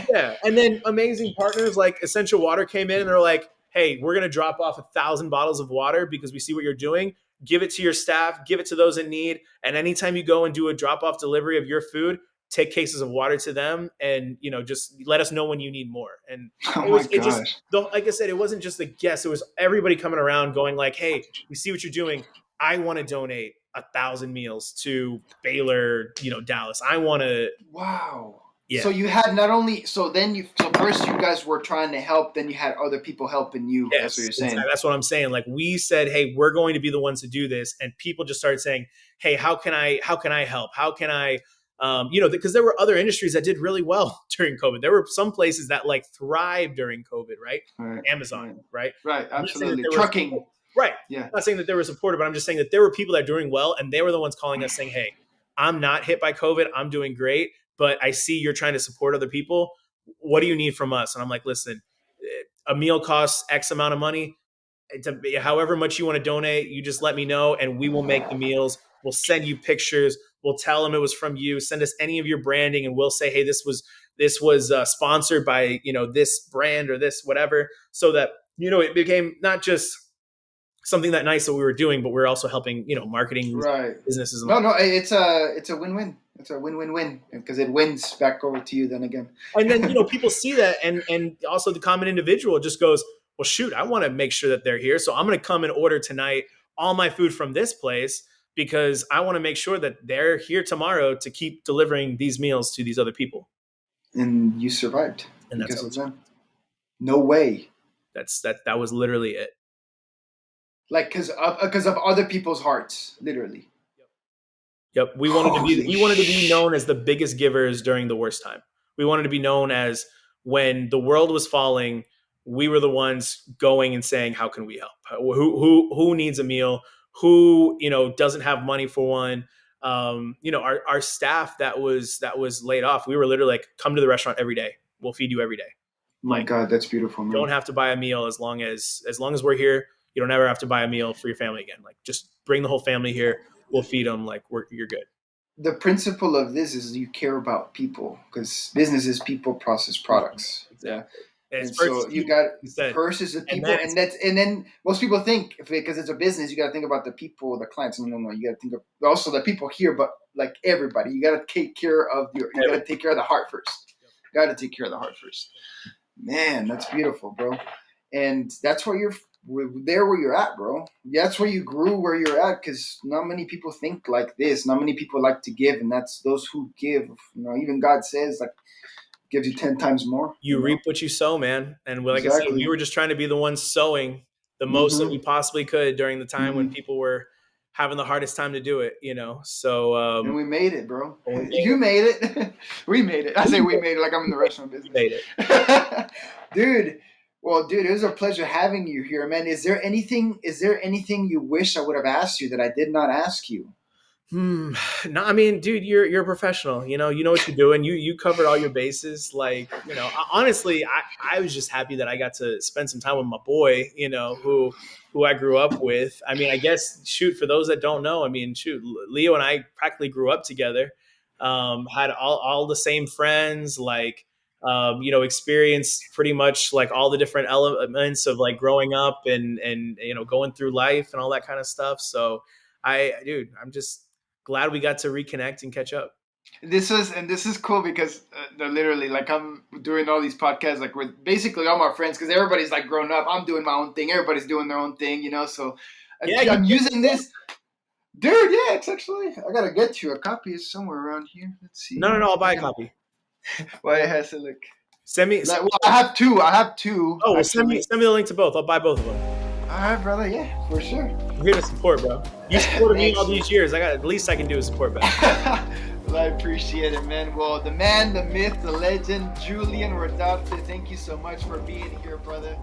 And then amazing partners like Essential Water came in, and they're like, hey, we're going to drop off 1,000 bottles of water because we see what you're doing. Give it to your staff, give it to those in need. And anytime you go and do a drop-off delivery of your food, take cases of water to them, and just let us know when you need more. And like I said, it wasn't just the guests, it was everybody coming around going like, hey, we see what you're doing. I want to donate 1,000 meals to Baylor, Dallas. I want to. Wow. Yeah. So you had not only so first you guys were trying to help, then you had other people helping you. Yes, that's what you're saying. That's what I'm saying. Like, we said, hey, we're going to be the ones to do this, and people just started saying, hey, how can I help? How can I because there were other industries that did really well during COVID. There were some places that like thrived during COVID, right? Amazon, right? Right, absolutely. Trucking. Right. Yeah. I'm not saying that they were supported, but I'm just saying that there were people that are doing well, and they were the ones calling us saying, hey, I'm not hit by COVID. I'm doing great, but I see you're trying to support other people. What do you need from us? And I'm like, listen, a meal costs X amount of money. However much you want to donate, you just let me know, and we will make the meals. We'll send you pictures. We'll tell them it was from you. Send us any of your branding, and we'll say, hey, this was sponsored by this brand or this whatever, so that it became not just something that nice that we were doing, but we're also helping marketing businesses. No, it's a win-win. It's a win-win-win, because it wins back over to you then again. And then people see that, and also the common individual just goes, well, shoot, I want to make sure that they're here, so I'm going to come and order tonight all my food from this place, because I want to make sure that they're here tomorrow to keep delivering these meals to these other people. And you survived. And that's of them. No way. That was literally it. Like, because of other people's hearts, literally. Yep. We wanted to be known as the biggest givers during the worst time. We wanted to be known as, when the world was falling, we were the ones going and saying, how can we help? Who needs a meal? Who doesn't have money for one? Our staff that was laid off, we were literally like, come to the restaurant every day. We'll feed you every day. My God, that's beautiful, man. Don't have to buy a meal as long as we're here. You don't ever have to buy a meal for your family again. Like, just bring the whole family here. We'll feed them. Like, you're good. The principle of this is you care about people, because business is people, process, products. Exactly. And so you got first is the people, and then most people think, because it's a business, you got to think about the people, the clients. No, you got to think of also the people here, but like everybody, you got to take care of you got to take care of the heart first. Got to take care of the heart first. Man, that's beautiful, bro. And that's where there where you're at, bro. That's where you grew, where you're at, because not many people think like this. Not many people like to give, and that's those who give. Even God says like gives you 10 times more. You reap what you sow, man. And like I said, we Exactly. were just trying to be the ones sowing the most that we Mm-hmm. possibly could during the time when Mm-hmm. people were having the hardest time to do it, So And we made it, bro. we made You made it. We made it. I say we made it like I'm in the restaurant we business. made it. Dude. Well, dude, it was a pleasure having you here, man. Is there anything you wish I would have asked you that I did not ask you? No, I mean, dude, you're a professional. You know what you're doing. You covered all your bases. Like, honestly, I was just happy that I got to spend some time with my boy. Who I grew up with. I mean, I guess shoot, for those that don't know, I mean, shoot, Leo and I practically grew up together. Had all the same friends. Like, experienced pretty much like all the different elements of like growing up and going through life and all that kind of stuff. So, I'm just glad we got to reconnect and catch up. This is cool because literally, like, I'm doing all these podcasts like with basically all my friends because everybody's like grown up. I'm doing my own thing. Everybody's doing their own thing, So Yeah, I'm using this, dude. Yeah, it's actually I gotta get you a copy. It's somewhere around here. Let's see. No, I'll buy a copy. Well, it has to look. Send me. Like, well, I have two. Oh, well, send me the link to both. I'll buy both of them. All right, brother. Yeah, for sure. I'm here to support, bro. You supported me all these years. The least I can do is support back. Well, I appreciate it, man. Well, the man, the myth, the legend, Julian Rodarte, thank you so much for being here, brother.